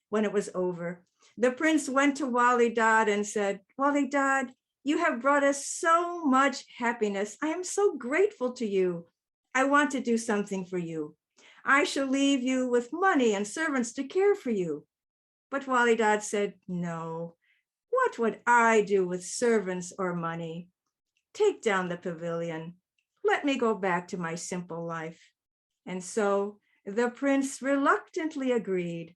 When it was over, the prince went to Wali Dad and said, Wali Dad, you have brought us so much happiness. I am so grateful to you. I want to do something for you. I shall leave you with money and servants to care for you. But Wali Dad said, no, what would I do with servants or money? Take down the pavilion. Let me go back to my simple life. And so the prince reluctantly agreed,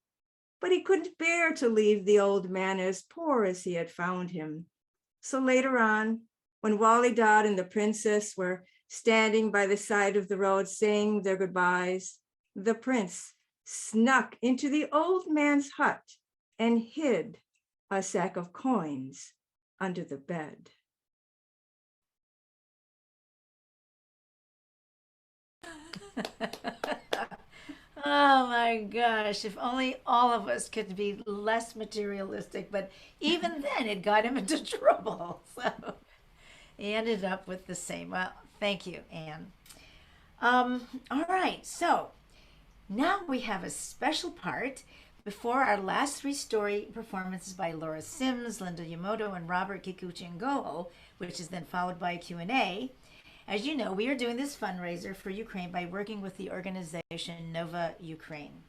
but he couldn't bear to leave the old man as poor as he had found him. So later on, when Wali Dad and the princess were standing by the side of the road saying their goodbyes, the prince snuck into the old man's hut and hid a sack of coins under the bed. Oh my gosh, if only all of us could be less materialistic, but even then it got him into trouble. So he ended up with the same. Well, thank you, Anne. All right, so now we have a special part before our last three story performances by Laura Sims, Linda Yemoto, and Robert, Kikuchi, and Goho, which is then followed by a Q&A. As you know, we are doing this fundraiser for Ukraine by working with the organization Nova Ukraine,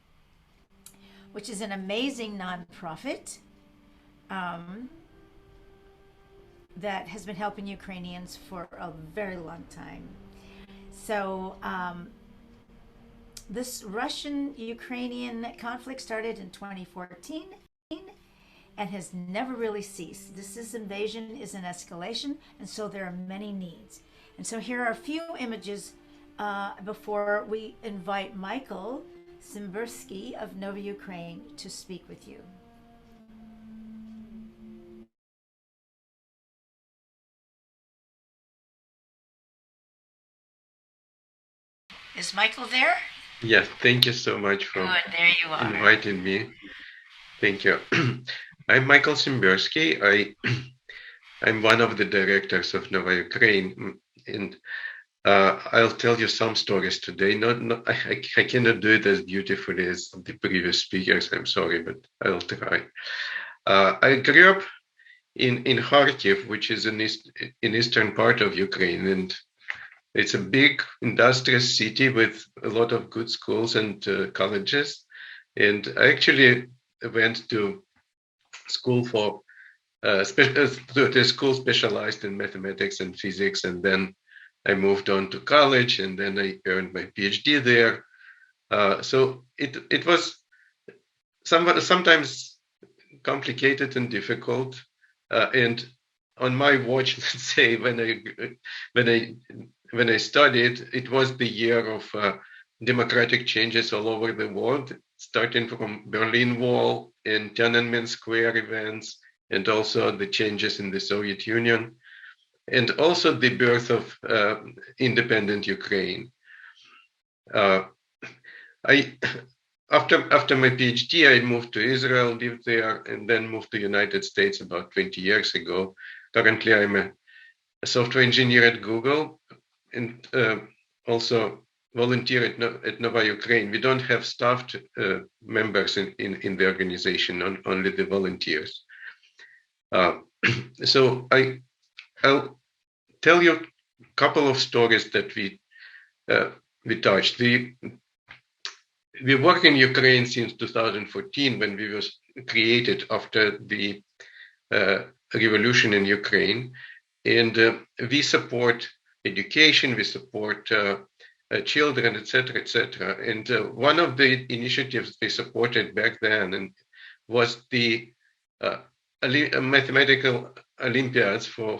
which is an amazing nonprofit that has been helping Ukrainians for a very long time. So this Russian-Ukrainian conflict started in 2014 and has never really ceased. This invasion is an escalation, and so there are many needs. And so here are a few images before we invite Michael Szymborski of Nova Ukraine to speak with you. Is Michael there? Yes, thank you so much for Good, there you are. inviting me. Thank you. I'm Michael Szymborski. I'm one of the directors of Nova Ukraine, and I'll tell you some stories today. I cannot do it as beautifully as the previous speakers. I'm sorry, but I'll try. I grew up in Kharkiv, which is in eastern part of Ukraine, and it's a big industrious city with a lot of good schools and colleges. And I actually went to school for the school specialized in mathematics and physics, and then I moved on to college, and then I earned my PhD there. So it was sometimes complicated and difficult. And on my watch, let's say, when I studied, it was the year of democratic changes all over the world, starting from Berlin Wall and Tiananmen Square events, and also the changes in the Soviet Union, and also the birth of independent Ukraine. After my PhD, I moved to Israel, lived there, and then moved to the United States about 20 years ago. Currently, I'm a software engineer at Google, and also volunteer at Nova Ukraine. We don't have staffed members in the organization, only the volunteers. So I'll tell you a couple of stories that we touched. We work in Ukraine since 2014, when we was created after the revolution in Ukraine, and we support education, we support children, etc., etc. And one of the initiatives they supported back then was the mathematical Olympiads for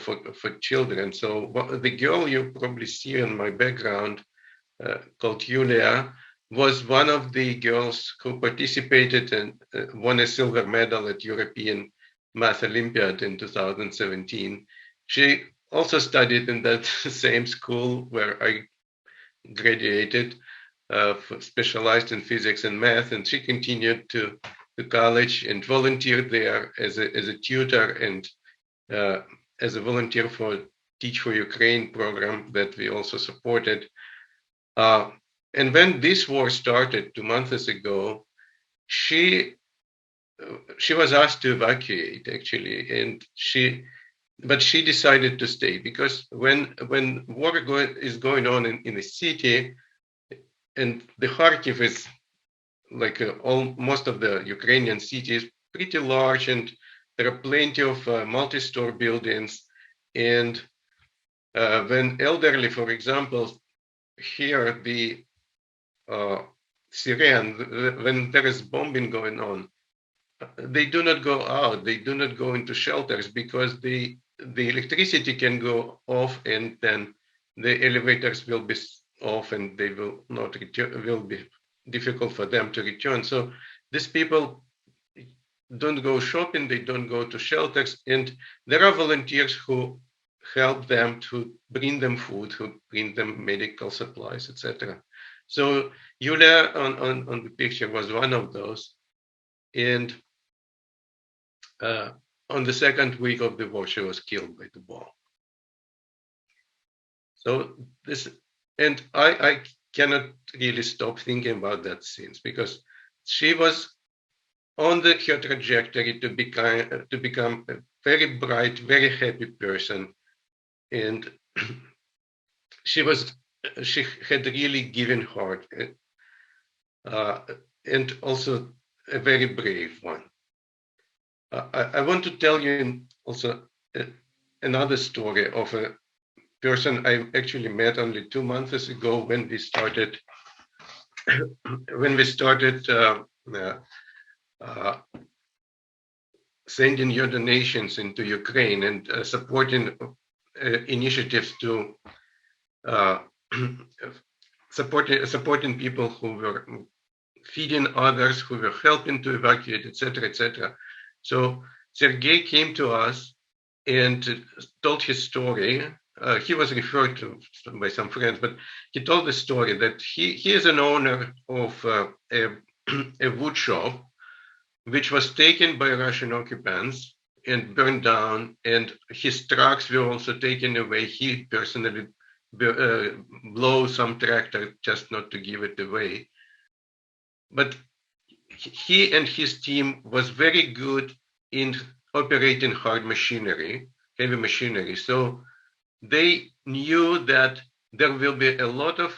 children. So the girl you probably see in my background, called Yulia, was one of the girls who participated and won a silver medal at European Math Olympiad in 2017. She also studied in that same school where I graduated, specialized in physics and math, and she continued to college and volunteered there as a tutor and as a volunteer for Teach for Ukraine program that we also supported. And when this war started 2 months ago, she was asked to evacuate, actually, but she decided to stay, because when war is going on in the city, and the Kharkiv is like most of the Ukrainian cities, pretty large, and there are plenty of multi-store buildings. And when elderly, for example, hear the siren, when there is bombing going on, they do not go out, they do not go into shelters, because the electricity can go off, and then the elevators will be off, and they will not return, will be difficult for them to return. So these people don't go shopping, they don't go to shelters, and there are volunteers who help them, to bring them food, who bring them medical supplies, etc. So Yulia on the picture was one of those. And on the second week of the war, she was killed by the bomb. So this, and I cannot really stop thinking about that since, because she was on her trajectory to become a very bright, very happy person. And she had really given heart, and also a very brave one. I want to tell you also another story of a person I actually met only 2 months ago when we started sending your donations into Ukraine and supporting initiatives to supporting people who were feeding others, who were helping to evacuate, etc., etc. So Sergei came to us and told his story. He was referred to by some friends, but he told the story that he is an owner of a wood shop, which was taken by Russian occupants and burned down, and his trucks were also taken away. He personally blew some tractor just not to give it away. But he and his team was very good in operating hard machinery, heavy machinery. So they knew that there will be a lot of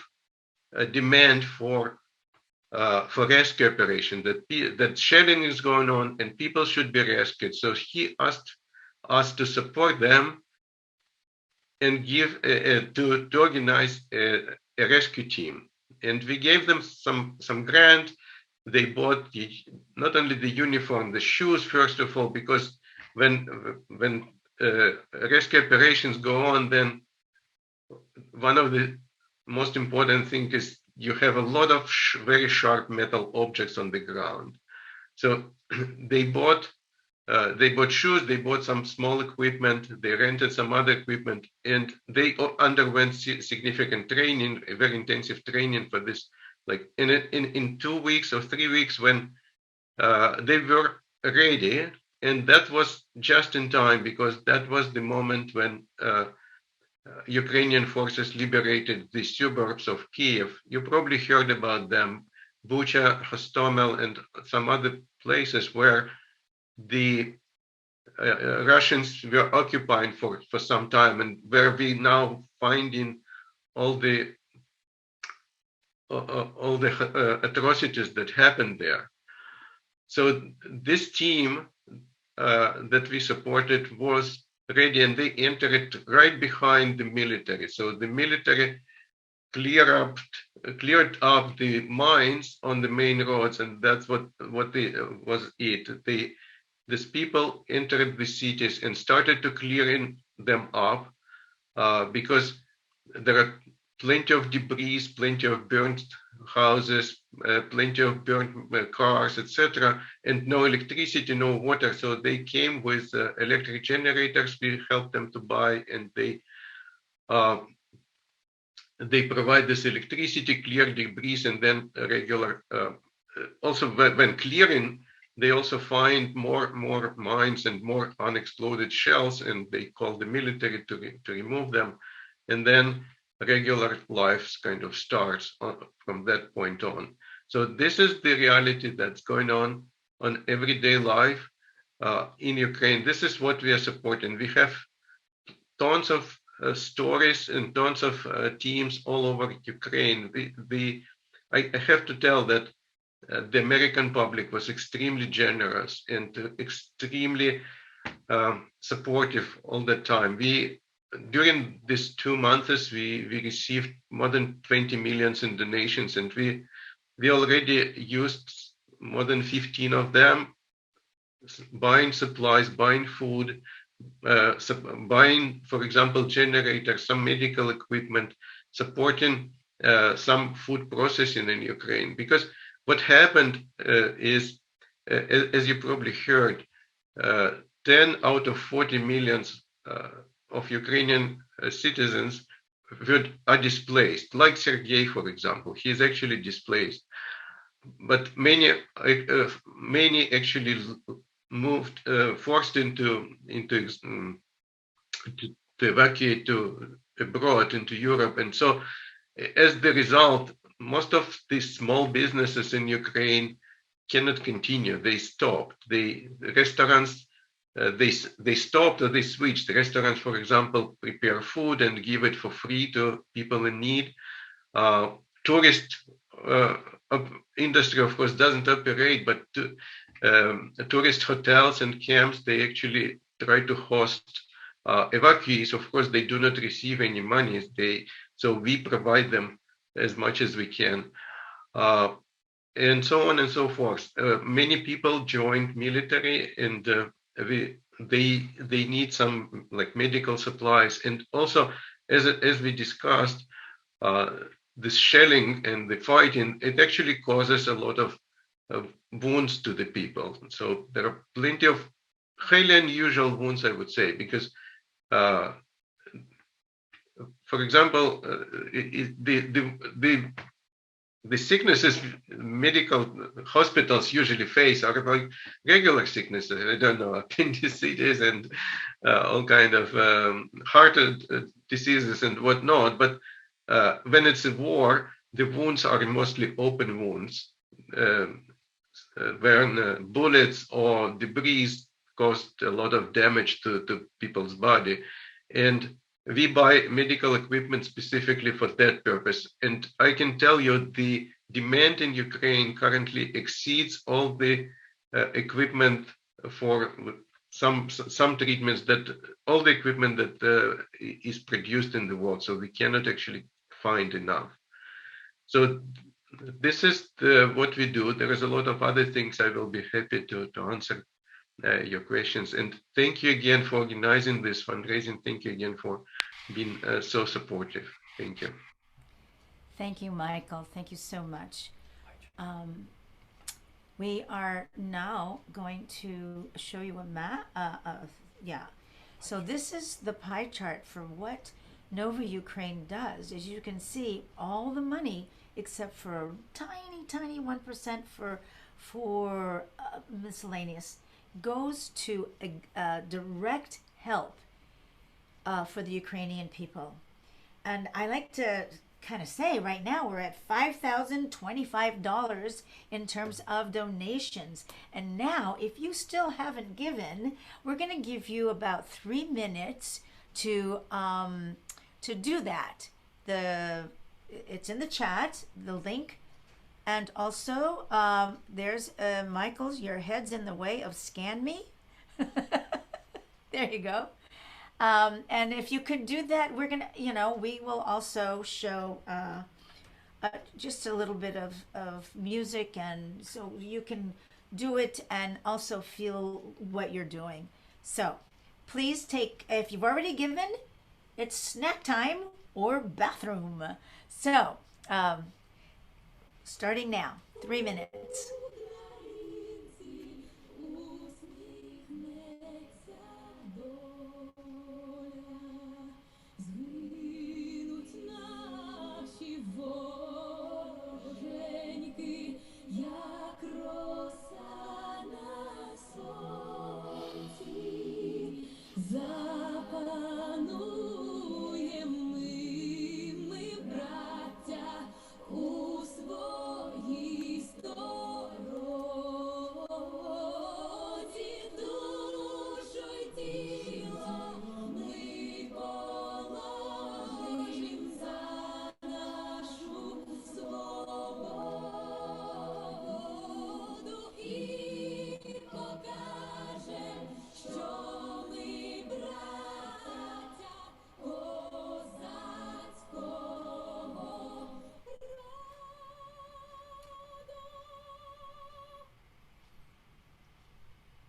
demand for rescue operation, that shelling is going on and people should be rescued. So he asked us to support them and give to organize a rescue team. And we gave them some grant. They bought not only the uniform, the shoes, first of all, because when rescue operations go on, then one of the most important things is you have a lot of very sharp metal objects on the ground. So they bought shoes, they bought some small equipment, they rented some other equipment, and they underwent significant training, a very intensive training for this. Like in 2 weeks or 3 weeks, when they were ready, and that was just in time, because that was the moment when Ukrainian forces liberated the suburbs of Kiev. You probably heard about them, Bucha, Hostomel, and some other places where the Russians were occupying for some time, and where we now finding all the atrocities that happened there. So this team that we supported was ready, and they entered right behind the military. So the military cleared up the mines on the main roads, and that's what was it. These people entered the cities and started to clearing them up because there are plenty of debris, plenty of burnt houses, plenty of burnt cars, etc., and no electricity, no water. So they came with electric generators. We helped them to buy, and they provide this electricity, clear debris, and then regular. Also, when clearing, they also find more mines and more unexploded shells, and they call the military to remove them, and then regular life kind of starts from that point on. So this is the reality that's going on everyday life in Ukraine. This is what we are supporting. We have tons of stories and tons of teams all over Ukraine. I have to tell that the American public was extremely generous and extremely supportive all the time. During these 2 months, we received more than 20 million in donations, and we already used more than 15 of them, buying supplies, buying food, buying, for example, generators, some medical equipment, supporting some food processing in Ukraine. Because what happened is, as you probably heard, 10 out of 40 millions of Ukrainian citizens are displaced, like Sergei, for example. He is actually displaced, but many actually moved, forced to evacuate to abroad into Europe, and so as the result, most of these small businesses in Ukraine cannot continue. They stopped. The restaurants they stopped or they switched. Restaurants, for example, prepare food and give it for free to people in need. Tourist industry, of course, doesn't operate, but tourist hotels and camps, they actually try to host evacuees. Of course, they do not receive any money. So we provide them as much as we can. And so on and so forth. Many people joined military, and they need some like medical supplies, and also as we discussed, the shelling and the fighting, it actually causes a lot of wounds to the people. So there are plenty of highly unusual wounds, I would say, because for example, the sicknesses medical hospitals usually face are like regular sicknesses. I don't know, appendicitis and all kind of heart diseases and whatnot. But when it's a war, the wounds are mostly open wounds, where bullets or debris caused a lot of damage to people's body. And we buy medical equipment specifically for that purpose. And I can tell you the demand in Ukraine currently exceeds all the equipment for some treatments, that all the equipment that is produced in the world. So we cannot actually find enough. So this is what we do. There is a lot of other things I will be happy to answer your questions. And thank you again for organizing this fundraising. Thank you again for being so supportive. Thank you. Thank you, Michael. Thank you so much. We are now going to show you a map. So this is the pie chart for what Nova Ukraine does. As you can see, all the money except for a tiny 1% for miscellaneous goes to direct help for the Ukrainian people. And I like to kind of say right now we're at $5,025 in terms of donations. And now, if you still haven't given, we're going to give you about 3 minutes to do that. It's in the chat, the link. And also, there's Michael's, your head's in the way of Scan Me. There you go. And if you could do that, we're going to, we will also show just a little bit of music, and so you can do it and also feel what you're doing. So please take, if you've already given, it's snack time or bathroom. So, starting now, 3 minutes.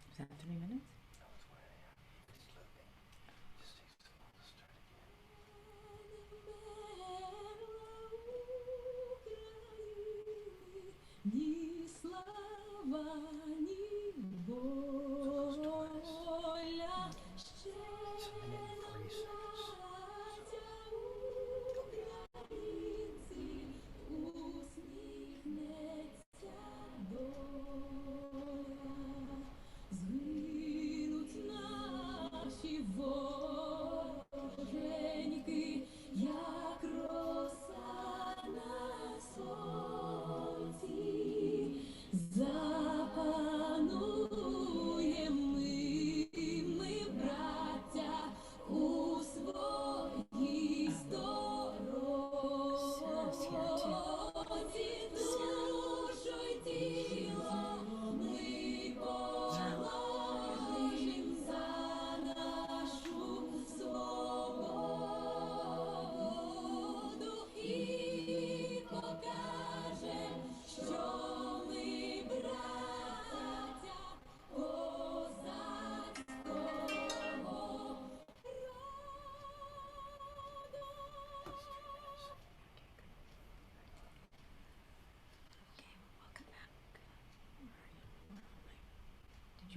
Is that 3 minutes?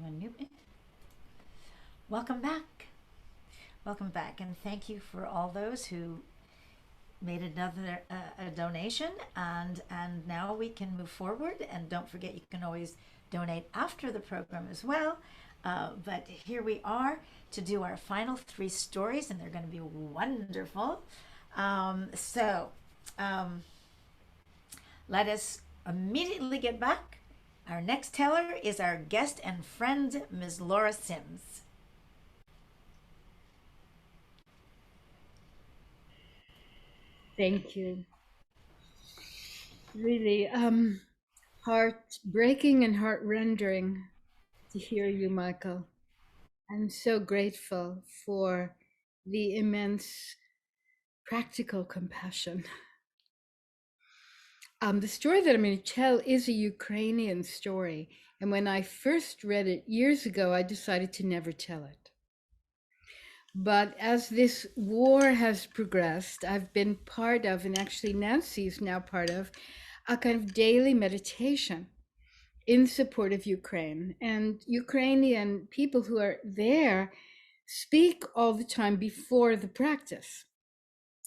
you unmute me? Welcome back. Welcome back, and thank you for all those who made another a donation, and now we can move forward. And don't forget, you can always donate after the program as well. But here we are to do our final 3 stories, and they're going to be wonderful. Let us immediately get back. Our next teller is our guest and friend, Ms. Laura Sims. Thank you. Really heartbreaking and heart-rendering to hear you, Michael. I'm so grateful for the immense practical compassion. The story that I'm going to tell is a Ukrainian story. And when I first read it years ago, I decided to never tell it. But as this war has progressed, I've been part of, and actually Nancy is now part of, a kind of daily meditation in support of Ukraine. And Ukrainian people who are there speak all the time before the practice.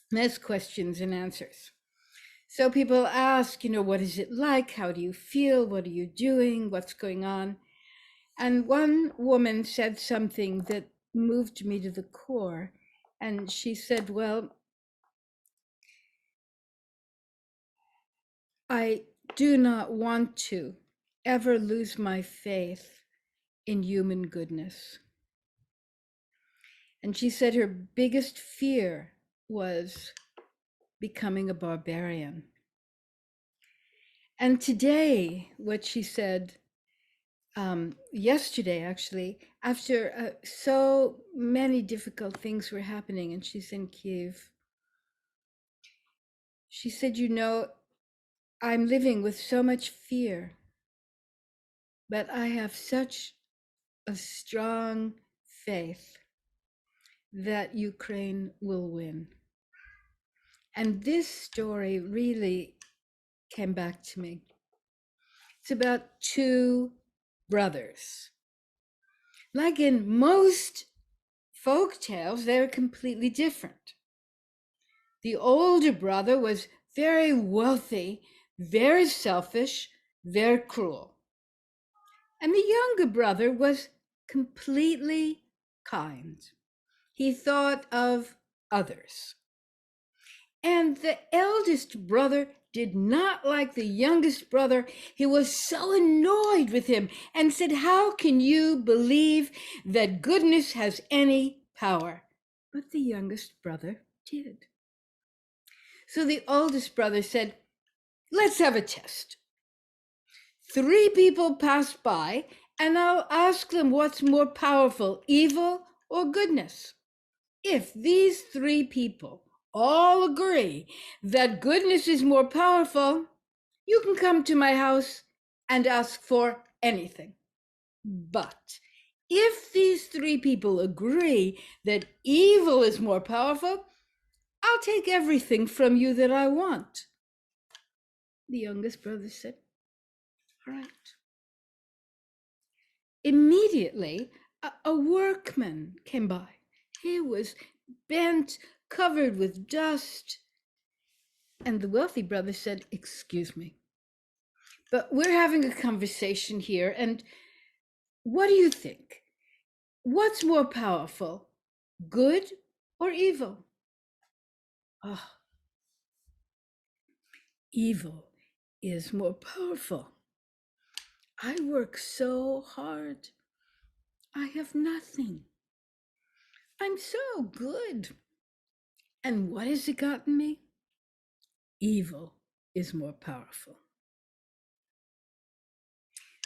There's questions and answers. So people ask, what is it like? How do you feel? What are you doing? What's going on? And one woman said something that moved me to the core. And she said, well, I do not want to ever lose my faith in human goodness. And she said her biggest fear was becoming a barbarian. And today, what she said, yesterday actually, after so many difficult things were happening, and she's in Kiev, she said, I'm living with so much fear, but I have such a strong faith that Ukraine will win. And this story really came back to me. It's about 2 brothers. Like in most folk tales, they're completely different. The older brother was very wealthy, very selfish, very cruel. And the younger brother was completely kind. He thought of others. And the eldest brother did not like the youngest brother. He was so annoyed with him and said, how can you believe that goodness has any power? But the youngest brother did. So the oldest brother said, let's have a test. 3 people pass by, and I'll ask them what's more powerful, evil or goodness. If these 3 people all agree that goodness is more powerful, you can come to my house and ask for anything. But if these 3 people agree that evil is more powerful, I'll take everything from you that I want. The youngest brother said, all right. Immediately, a workman came by. He was bent, covered with dust. And the wealthy brother said, excuse me, but we're having a conversation here. And what do you think? What's more powerful, good or evil? Oh, evil is more powerful. I work so hard. I have nothing. I'm so good. And what has it gotten me? Evil is more powerful.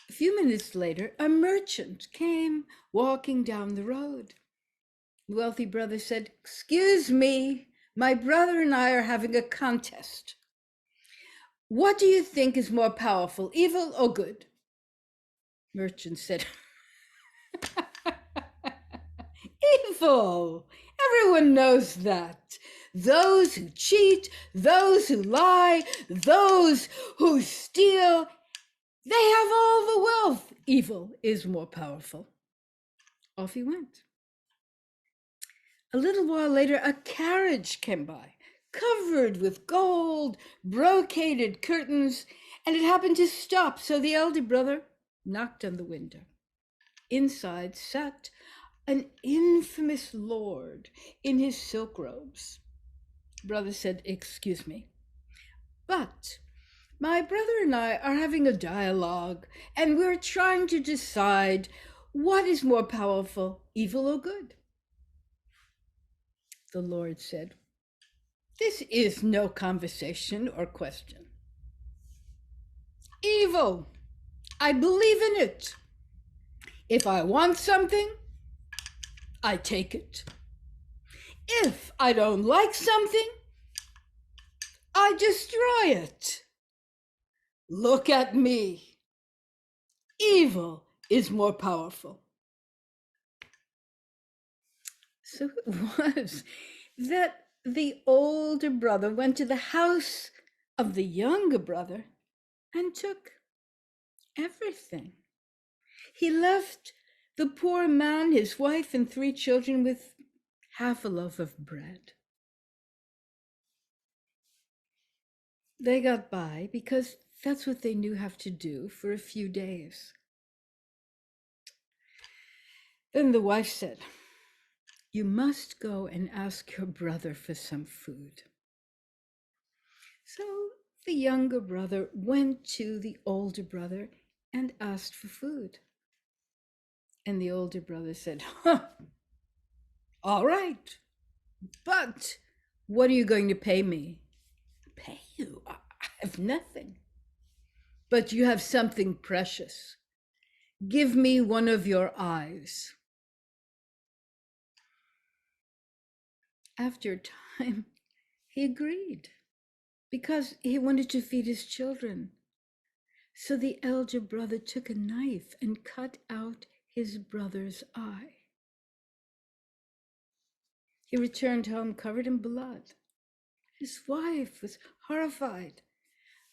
A few minutes later, a merchant came walking down the road. The wealthy brother said, excuse me, my brother and I are having a contest. What do you think is more powerful, evil or good? Merchant said, evil. Everyone knows that. Those who cheat, those who lie, those who steal, They have all the wealth. Evil is more powerful. Off he went. A little while later, a carriage came by, covered with gold, brocaded curtains, and it happened to stop, so the elder brother knocked on the window. Inside sat an infamous lord in his silk robes. Brother said, "Excuse me, but my brother and I are having a dialogue, and we're trying to decide what is more powerful, evil or good." The Lord said, "This is no conversation or question. Evil, I believe in it. If I want something, I take it. If I don't like something, I destroy it. Look at me. Evil is more powerful." So it was that the older brother went to the house of the younger brother and took everything. He left the poor man, his wife, and 3 children with half a loaf of bread. They got by because that's what they knew how to do for a few days. Then the wife said, "You must go and ask your brother for some food." So the younger brother went to the older brother and asked for food. And the older brother said, "All right, but what are you going to pay me?" "Pay you? I have nothing." "But you have something precious. Give me one of your eyes." After a time, he agreed because he wanted to feed his children. So the elder brother took a knife and cut out his brother's eye. He returned home covered in blood. His wife was horrified,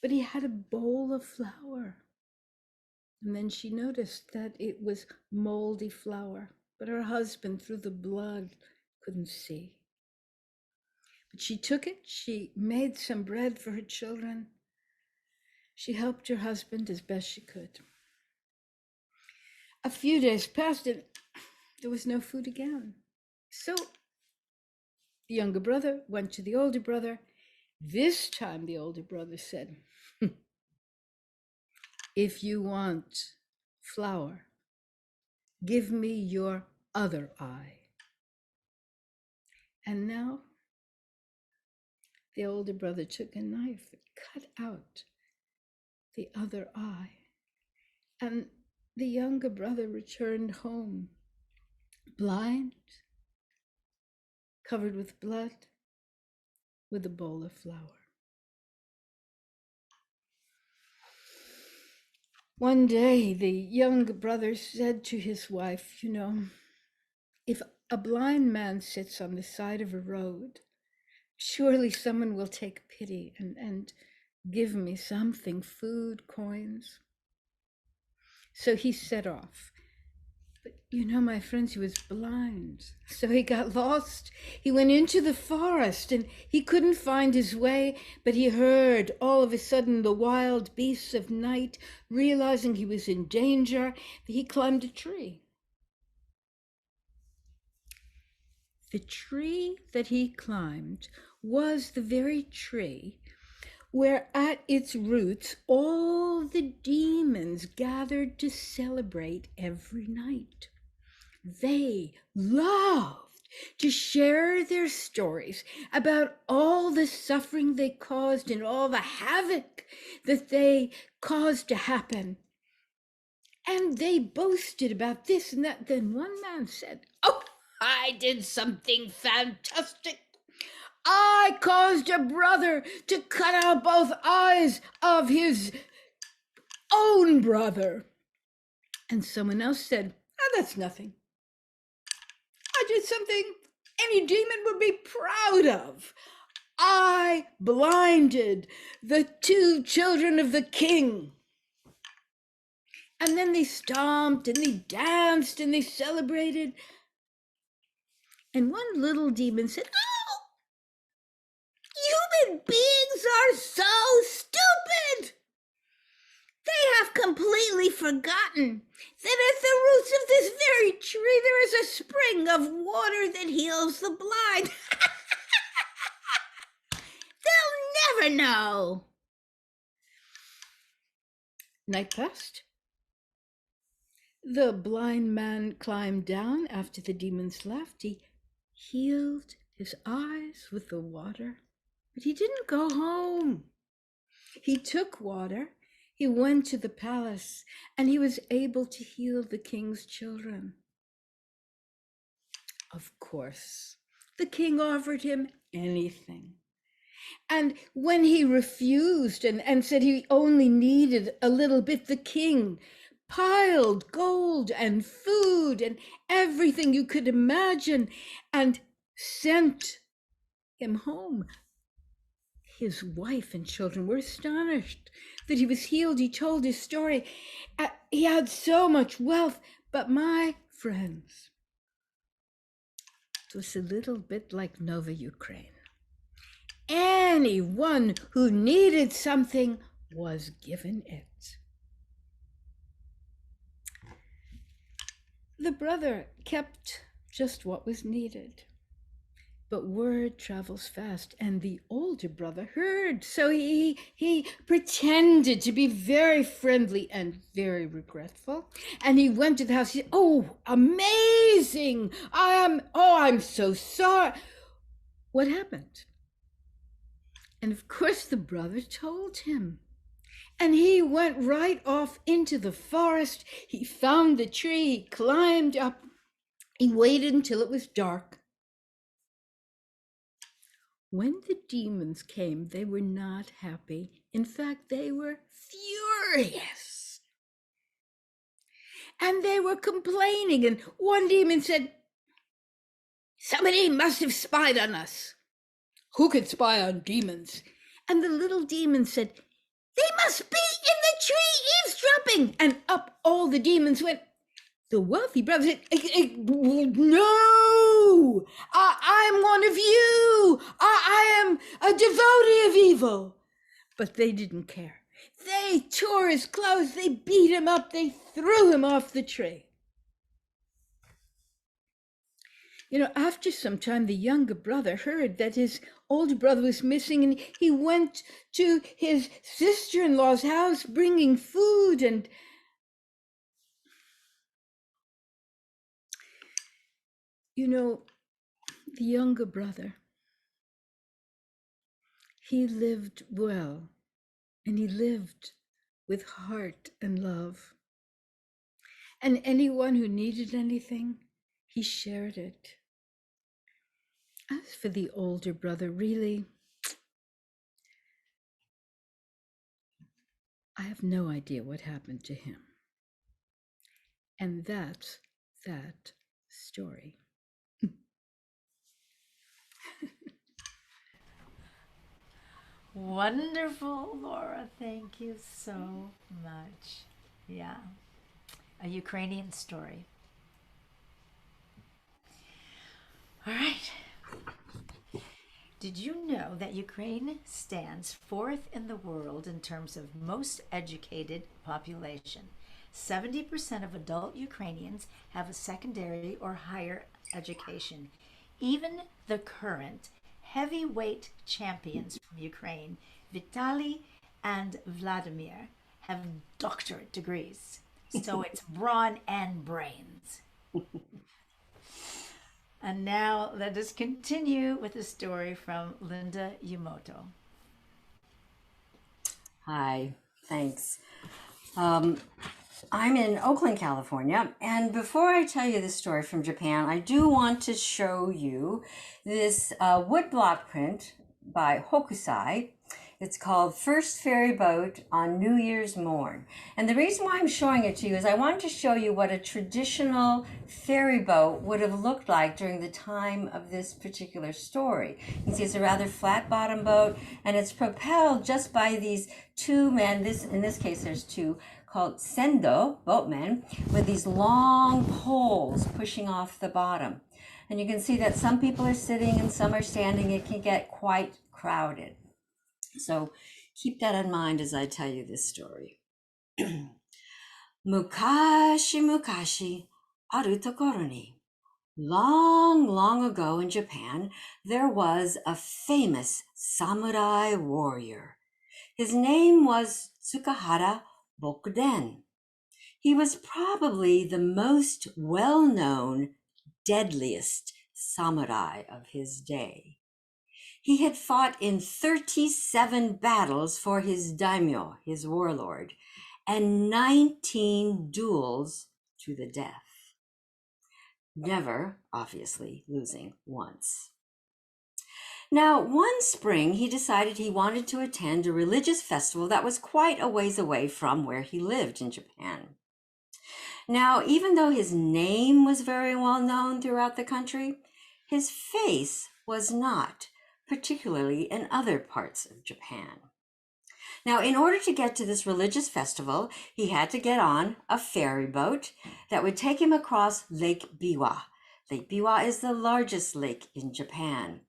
but he had a bowl of flour. And then she noticed that it was moldy flour, but her husband, through the blood, couldn't see. But she took it, she made some bread for her children. She helped her husband as best she could. A few days passed and there was no food again. So the younger brother went to the older brother. This time the older brother said, "If you want flour, give me your other eye." And now the older brother took a knife and cut out the other eye. And the younger brother returned home, blind, covered with blood, with a bowl of flour. One day, the younger brother said to his wife, "You know, if a blind man sits on the side of a road, surely someone will take pity and give me something, food, coins." So he set off. But you know, my friends, he was blind. So he got lost. He went into the forest and he couldn't find his way, but he heard all of a sudden the wild beasts of night. Realizing he was in danger, he climbed a tree. The tree that he climbed was the very tree where at its roots all the demons gathered to celebrate every night. They loved to share their stories about all the suffering they caused and all the havoc that they caused to happen. And they boasted about this and that. Then one man said, "Oh, I did something fantastic. I caused a brother to cut out both eyes of his own brother." And someone else said, "Oh, that's nothing. I did something any demon would be proud of. I blinded the 2 children of the king." And then they stomped and they danced and they celebrated. And one little demon said, "Oh, human beings are so stupid. They have completely forgotten that at the roots of this very tree there is a spring of water that heals the blind." They'll never know. Night passed. The blind man climbed down after the demons left. He healed his eyes with the water, but he didn't go home. He took water, he went to the palace, and he was able to heal the king's children. Of course, the king offered him anything. And when he refused and said he only needed a little bit, the king piled gold and food and everything you could imagine and sent him home. His wife and children were astonished that he was healed. He told his story. He had so much wealth, but my friends, it was a little bit like Nova Ukraine. Anyone who needed something was given it. The brother kept just what was needed. But word travels fast, and the older brother heard. So he pretended to be very friendly and very regretful. And he went to the house. He said, "Oh, amazing! I'm so sorry." What happened? And of course the brother told him. And he went right off into the forest. He found the tree, he climbed up. He waited until it was dark. When the demons came, they were not happy. In fact, they were furious. And they were complaining. And one demon said, "Somebody must have spied on us." "Who could spy on demons?" And the little demon said, "They must be in the tree eavesdropping." And up all the demons went. The Wolfy Brothers said, "No, I'm one of you. I am a devotee of evil." But they didn't care. They tore his clothes, they beat him up, they threw him off the tree. After some time, the younger brother heard that his older brother was missing, and he went to his sister-in-law's house bringing food. And the younger brother, he lived well, and he lived with heart and love. And anyone who needed anything, he shared it. As for the older brother, really, I have no idea what happened to him. And that's that story. Wonderful, Laura. Thank you so much. Yeah. A Ukrainian story. All right. Did you know that Ukraine stands fourth in the world in terms of most educated population? 70% of adult Ukrainians have a secondary or higher education. Even the current heavyweight champions from Ukraine, Vitaly and Vladimir, have doctorate degrees. So it's brawn and brains. And now let us continue with a story from Linda Yemoto. Hi, thanks. I'm in Oakland, California, and before I tell you this story from Japan, I do want to show you this woodblock print by Hokusai. It's called First Ferry Boat on New Year's Morn. And the reason why I'm showing it to you is I wanted to show you what a traditional ferry boat would have looked like during the time of this particular story. You can see it's a rather flat bottom boat, and it's propelled just by these two men. In this case, there's two called sendo, boatmen, with these long poles pushing off the bottom. And you can see that some people are sitting and some are standing. It can get quite crowded. So keep that in mind as I tell you this story. Mukashi mukashi aru tokoro ni. Long, long ago in Japan, there was a famous samurai warrior. His name was Tsukahara Bokuden. He was probably the most well-known, deadliest samurai of his day. He had fought in 37 battles for his daimyo, his warlord, and 19 duels to the death. Never, obviously, losing once. Now, one spring, he decided he wanted to attend a religious festival that was quite a ways away from where he lived in Japan. Now, even though his name was very well known throughout the country, his face was not, particularly in other parts of Japan. Now, in order to get to this religious festival, he had to get on a ferry boat that would take him across Lake Biwa. Lake Biwa is the largest lake in Japan.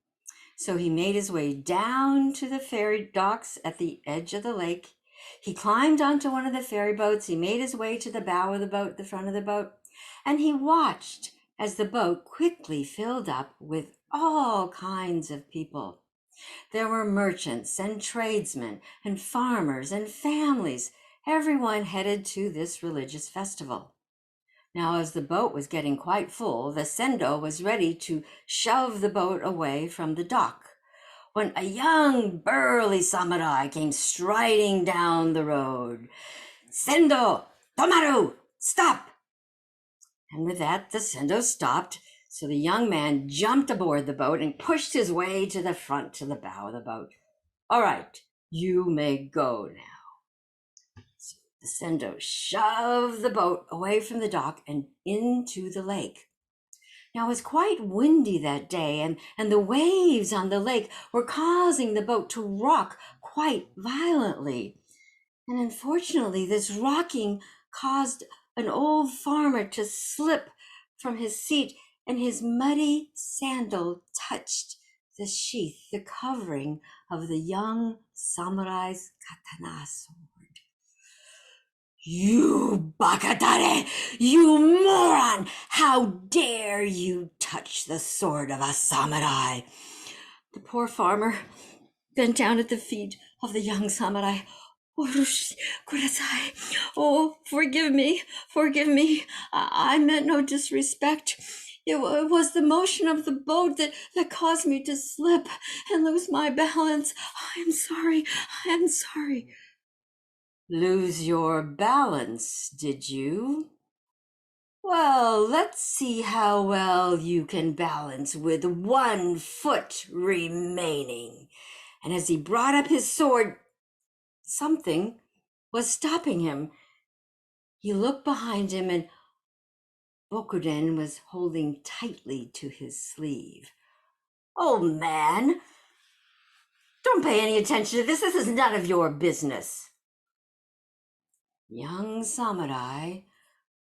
So he made his way down to the ferry docks at the edge of the lake. He climbed onto one of the ferry boats. He made his way to the bow of the boat, the front of the boat, and he watched as the boat quickly filled up with all kinds of people. There were merchants and tradesmen and farmers and families, everyone headed to this religious festival. Now, as the boat was getting quite full, the sendo was ready to shove the boat away from the dock, when a young, burly samurai came striding down the road. Sendo, tomaru, stop! And with that, the sendo stopped. So the young man jumped aboard the boat and pushed his way to the front, to the bow of the boat. All right, you may go now. So the sendo shoved the boat away from the dock and into the lake. Now, it was quite windy that day, and the waves on the lake were causing the boat to rock quite violently. And unfortunately, this rocking caused an old farmer to slip from his seat, and his muddy sandal touched the sheath, the covering of the young samurai's katana sword. You bakatare! You moron! How dare you touch the sword of a samurai? The poor farmer bent down at the feet of the young samurai. Oh, forgive me. I meant no disrespect. It was the motion of the boat that caused me to slip and lose my balance. I am sorry. Lose your balance, did you? Well, let's see how well you can balance with 1 foot remaining. And as he brought up his sword, something was stopping him. He looked behind him, and Bokuden was holding tightly to his sleeve. Oh, man, don't pay any attention to this. This is none of your business. Young samurai,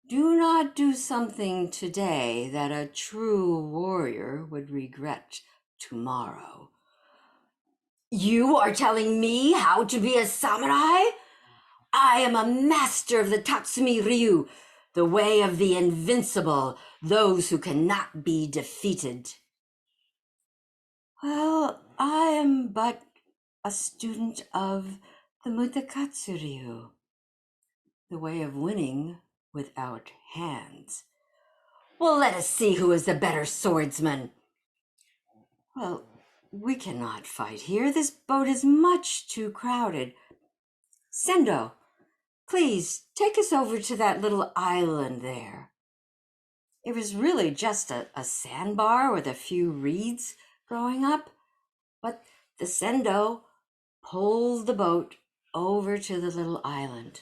do not do something today that a true warrior would regret tomorrow. You are telling me how to be a samurai? I am a master of the Tatsumi Ryu, the way of the invincible, those who cannot be defeated. Well, I am but a student of the Mutakatsu Ryu, the way of winning without hands. Well, let us see who is the better swordsman. Well, we cannot fight here. This boat is much too crowded. Sendo, please take us over to that little island there. It was really just a sandbar with a few reeds growing up, but the sendo pulled the boat over to the little island.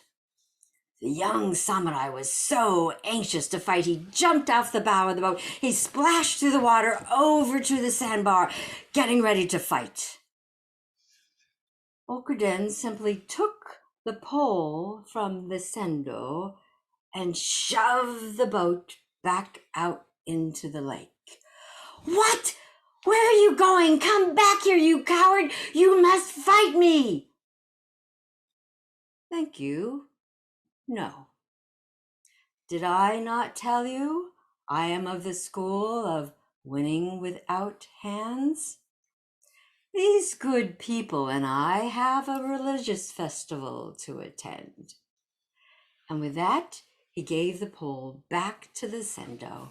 The young samurai was so anxious to fight, he jumped off the bow of the boat. He splashed through the water over to the sandbar, getting ready to fight. Bokuden simply took the pole from the sendo and shoved the boat back out into the lake. What? Where are you going? Come back here, you coward! You must fight me! Thank you. No. Did I not tell you I am of the school of winning without hands? These good people and I have a religious festival to attend. And with that, he gave the pole back to the sendo,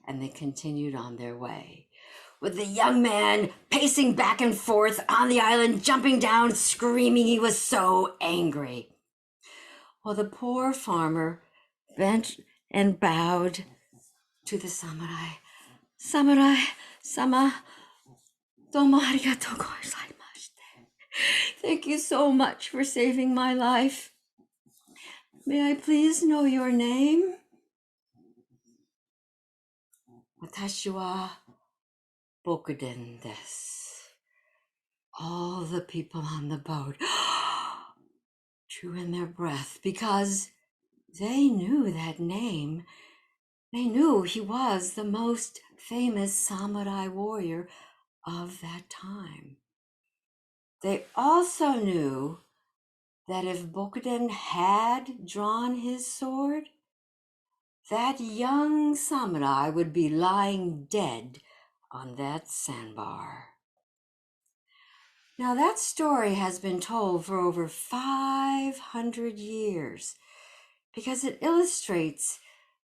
and they continued on their way, with the young man pacing back and forth on the island, jumping down, screaming he was so angry, while the poor farmer bent and bowed to the samurai. Samurai-sama, domo arigatou gozaimashite. Thank you so much for saving my life. May I please know your name? Watashi wa Bokuden desu. All the people on the boat drew in their breath because they knew that name. They knew he was the most famous samurai warrior of that time. They also knew that if Bokuden had drawn his sword, that young samurai would be lying dead on that sandbar. Now that story has been told for over 500 years because it illustrates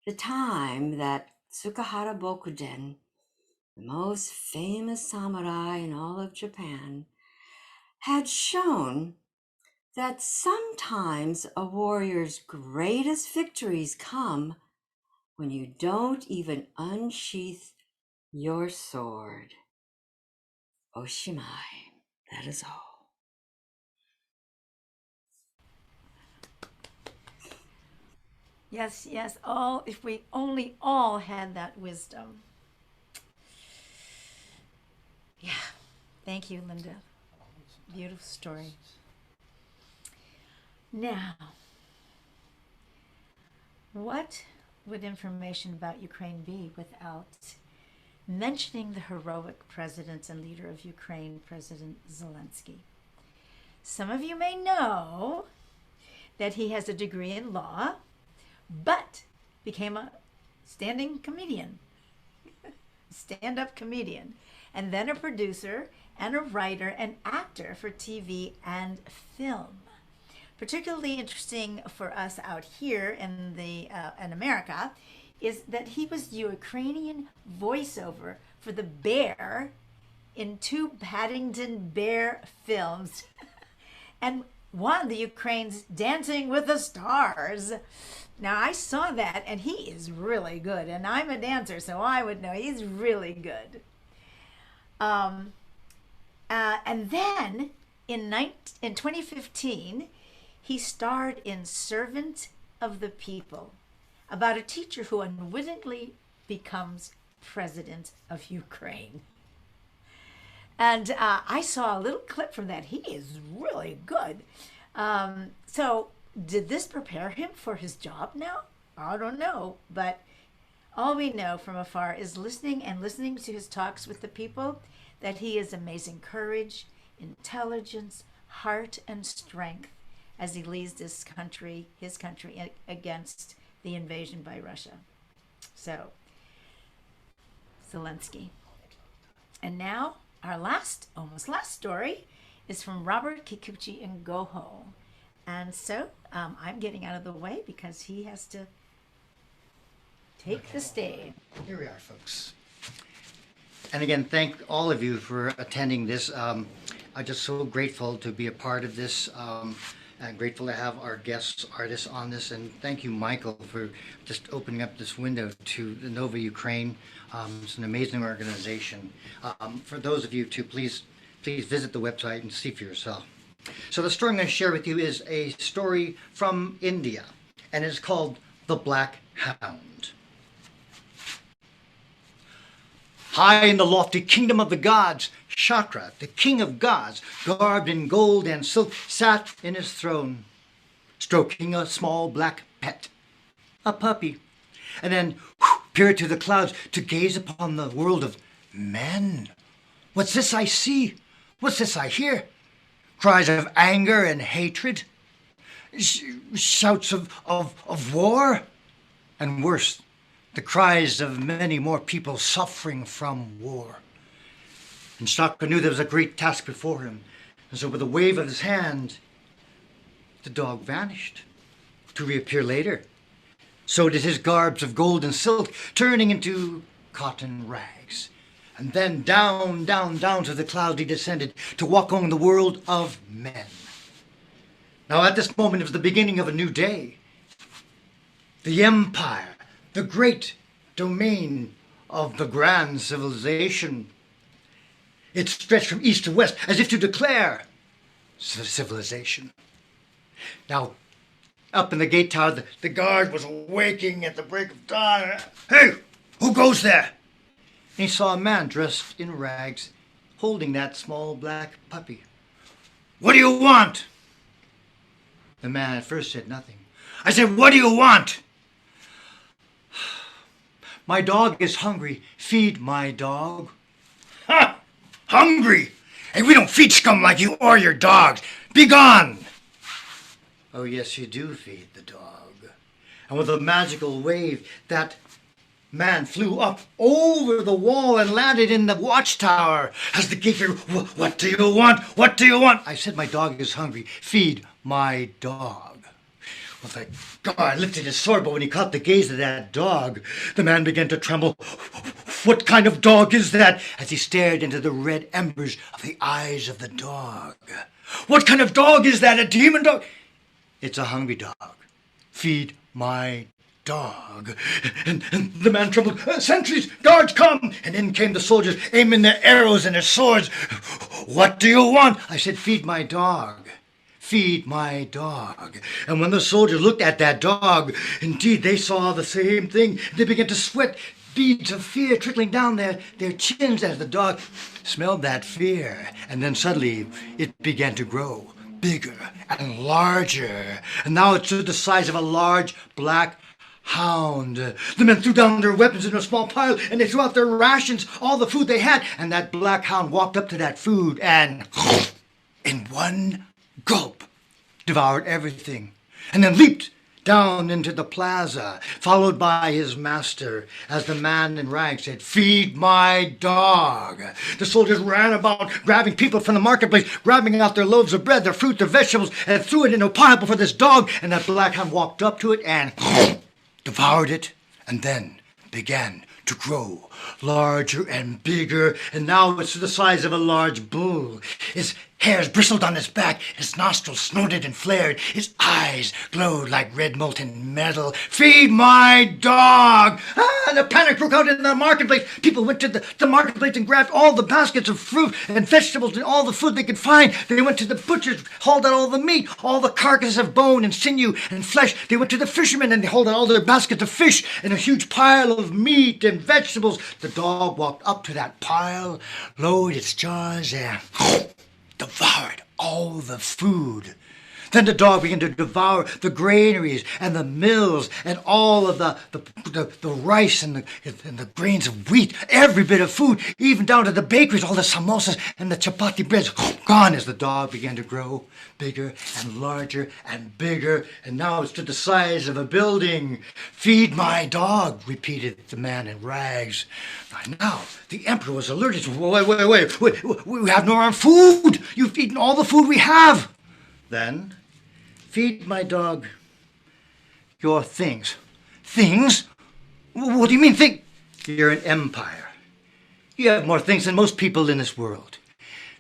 the time that Tsukahara Bokuden, the most famous samurai in all of Japan, had shown that sometimes a warrior's greatest victories come when you don't even unsheath your sword. Oshimai, that is all. Yes, yes, all, if we only all had that wisdom. Yeah, thank you, Linda. Beautiful story. Now, what would information about Ukraine be without mentioning the heroic president and leader of Ukraine, President Zelensky? Some of you may know that he has a degree in law, but became a standing comedian, stand-up comedian, and then a producer and a writer and actor for TV and film. Particularly interesting for us out here in America is that he was the Ukrainian voiceover for the bear in 2 Paddington Bear films and won the Ukraine's Dancing with the Stars. Now I saw that and he is really good, and I'm a dancer so I would know he's really good. And then in 2015 he starred in Servant of the People, about a teacher who unwittingly becomes president of Ukraine. And I saw a little clip from that. He is really good. So did this prepare him for his job now? I don't know. But all we know from afar is listening to his talks with the people that he has amazing courage, intelligence, heart, and strength as he leads his country against the invasion by Russia. So, Zelensky. And now, our almost last story is from Robert, Kikuchi, and Goho. And so, I'm getting out of the way because he has to take the stage. Here we are, folks. And again, thank all of you for attending this. I'm just so grateful to be a part of this. I'm grateful to have our guest artists on this, and thank you, Michael, for just opening up this window to the Nova Ukraine. It's an amazing organization. For those of you to please visit the website and see for yourself. So the story I'm going to share with you is a story from India, and it's called The Black Hound. High in the lofty kingdom of the gods, Chakra, the king of gods, garbed in gold and silk, sat in his throne. stroking a small black pet, a puppy, and then peered to the clouds to gaze upon the world of men. What's this I see? What's this I hear? Cries of anger and hatred, shouts of war, and worse, the cries of many more people suffering from war. And Ashoka knew there was a great task before him, and so with a wave of his hand, the dog vanished, to reappear later. So did his garbs of gold and silk, turning into cotton rags. And then down, down, down to the clouds he descended to walk on the world of men. Now at this moment it was the beginning of a new day. The empire, the great domain of the grand civilization. It stretched from east to west as if to declare civilization. Now, up in the gate tower, the guard was waking at the break of dawn. Hey, who goes there? And he saw a man dressed in rags, holding that small black puppy. What do you want? The man at first said nothing. I said, what do you want? My dog is hungry. Feed my dog. Ha! Hungry? Hey, we don't feed scum like you or your dogs. Be gone! Oh, yes, you do feed the dog. And with a magical wave, that man flew up over the wall and landed in the watchtower. As the gatekeeper, what do you want? What do you want? I said, my dog is hungry. Feed my dog. Well, the guard lifted his sword, but when he caught the gaze of that dog, the man began to tremble. What kind of dog is that? As he stared into the red embers of the eyes of the dog. What kind of dog is that? A demon dog? It's a hungry dog. Feed my dog. And the man trembled. Sentries, guards, come! And in came the soldiers, aiming their arrows and their swords. What do you want? I said, feed my dog. Feed my dog. And when the soldiers looked at that dog, indeed they saw the same thing. They began to sweat, beads of fear trickling down their chins as the dog smelled that fear. And then suddenly it began to grow bigger and larger. And now it stood the size of a large black hound. The men threw down their weapons in a small pile and they threw out their rations, all the food they had. And that black hound walked up to that food and in one gulp devoured everything. And then leaped down into the plaza, followed by his master, as the man in rags said, feed my dog. The soldiers ran about, grabbing people from the marketplace, grabbing out their loaves of bread, their fruit, their vegetables, and threw it in a pile before this dog, and that black hound walked up to it and devoured it, and then began to grow larger and bigger, and now it's the size of a large bull. His hairs bristled on his back, his nostrils snorted and flared, his eyes glowed like red molten metal. Feed my dog! And a panic broke out in the marketplace. People went to the marketplace and grabbed all the baskets of fruit and vegetables and all the food they could find. They went to the butchers, hauled out all the meat, all the carcasses of bone and sinew and flesh. They went to the fishermen and they hauled out all their baskets of fish and a huge pile of meat and vegetables. The dog walked up to that pile, lowered its jaws, and devoured all the food. Then the dog began to devour the granaries and the mills and all of the rice and the grains of wheat, every bit of food, even down to the bakeries, all the samosas and the chapati breads, gone as the dog began to grow bigger and larger and bigger, and now it stood the size of a building. Feed my dog, repeated the man in rags. Now the emperor was alerted. Wait, we have no more food. You've eaten all the food we have. Then feed my dog your things. Things? What do you mean things? You're an empire. You have more things than most people in this world.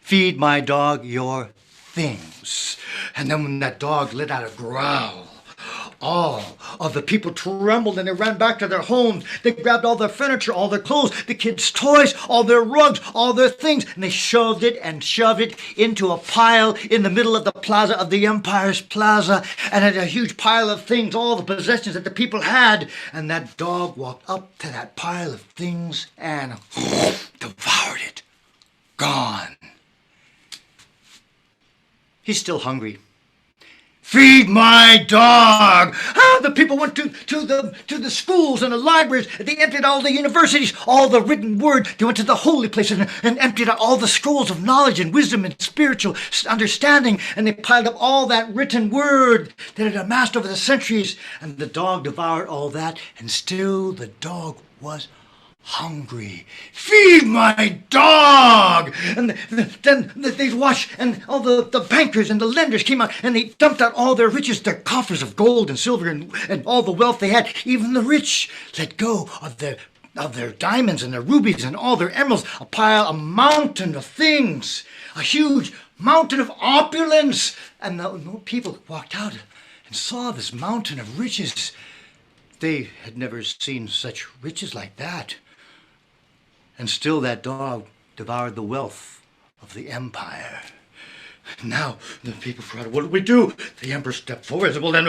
Feed my dog your things. And then when that dog let out a growl, all of the people trembled and they ran back to their homes. They grabbed all their furniture, all their clothes, the kids' toys, all their rugs, all their things, and they shoved it into a pile in the middle of the plaza of the Empire's plaza, and had a huge pile of things, all the possessions that the people had. And that dog walked up to that pile of things and devoured it. Gone. He's still hungry. Feed my dog. Ah, the people went to the schools and the libraries. They emptied all the universities, all the written word. They went to the holy places and emptied out all the scrolls of knowledge and wisdom and spiritual understanding. And they piled up all that written word that had amassed over the centuries. And the dog devoured all that. And still the dog was hungry. Feed my dog! And then they'd watch, and all the bankers and the lenders came out, and they dumped out all their riches, their coffers of gold and silver and all the wealth they had. Even the rich let go of their diamonds and their rubies and all their emeralds, a mountain of things, a huge mountain of opulence. And the people walked out and saw this mountain of riches. They had never seen such riches like that. And still that dog devoured the wealth of the empire. Now the people cried, "What do we do?" The emperor stepped forward and said, "Well, then,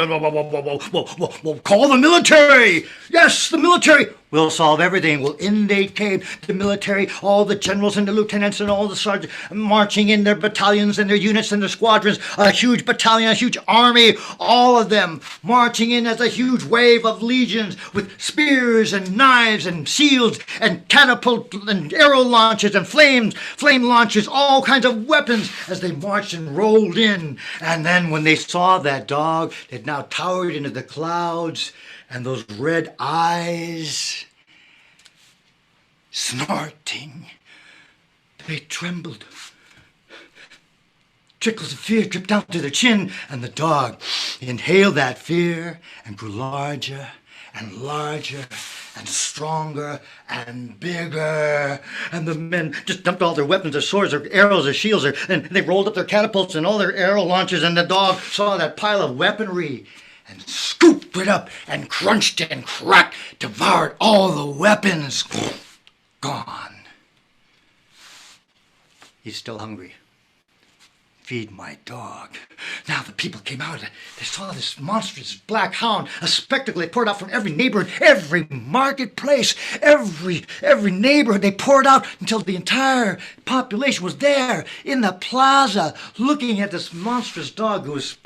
we'll call the military. Yes, the military. We'll solve everything. Well, in they came, the military, all the generals and the lieutenants and all the sergeants, marching in their battalions and their units and their squadrons, a huge battalion, a huge army, all of them marching in as a huge wave of legions with spears and knives and shields and catapult and arrow launchers and flame launchers, all kinds of weapons as they marched and rolled in. And then when they saw that dog, it now towered into the clouds, and those red eyes snorting, they trembled. Trickles of fear dripped down to their chin, and the dog inhaled that fear and grew larger and larger and stronger and bigger. And the men just dumped all their weapons, their swords, their arrows, their shields, and they rolled up their catapults and all their arrow launchers, and the dog saw that pile of weaponry and scooped it up and crunched and cracked, devoured all the weapons. Gone. He's still hungry. Feed my dog. Now the people came out. They saw this monstrous black hound, a spectacle. They poured out from every neighborhood, every marketplace, every neighborhood. They poured out until the entire population was there in the plaza, looking at this monstrous dog who was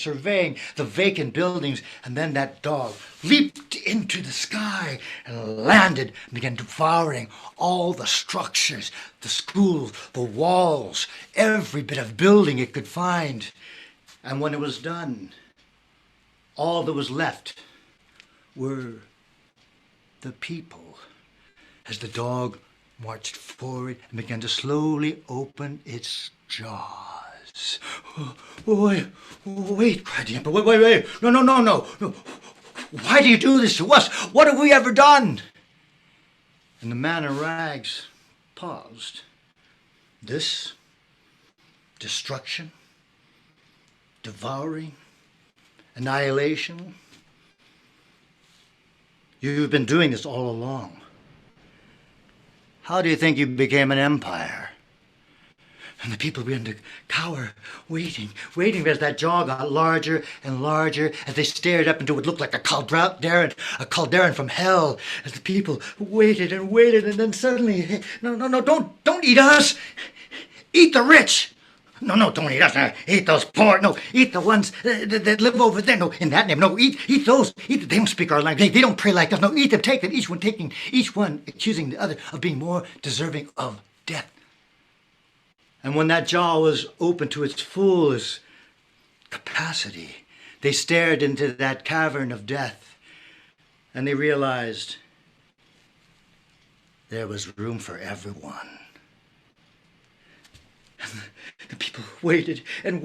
surveying the vacant buildings. And then that dog leaped into the sky and landed and began devouring all the structures, the schools, the walls, every bit of building it could find. And when it was done, all that was left were the people as the dog marched forward and began to slowly open its jaws. Wait, cried the emperor. Wait. No. Why do you do this to us? What have we ever done? And the man in rags paused. This destruction, devouring, annihilation. You've been doing this all along. How do you think you became an empire? And the people began to cower, waiting as that jaw got larger and larger as they stared up into what looked like a caldera from hell. As the people waited, and then suddenly, no, don't eat us. Eat the rich. No, don't eat us. No, eat those poor. No, eat the ones that live over there. No, in that name. No, eat those. They don't speak our language. They don't pray like us. No, eat them, take them. Each one accusing the other of being more deserving of death. And when that jaw was open to its fullest capacity, they stared into that cavern of death, and they realized there was room for everyone. And the people waited, and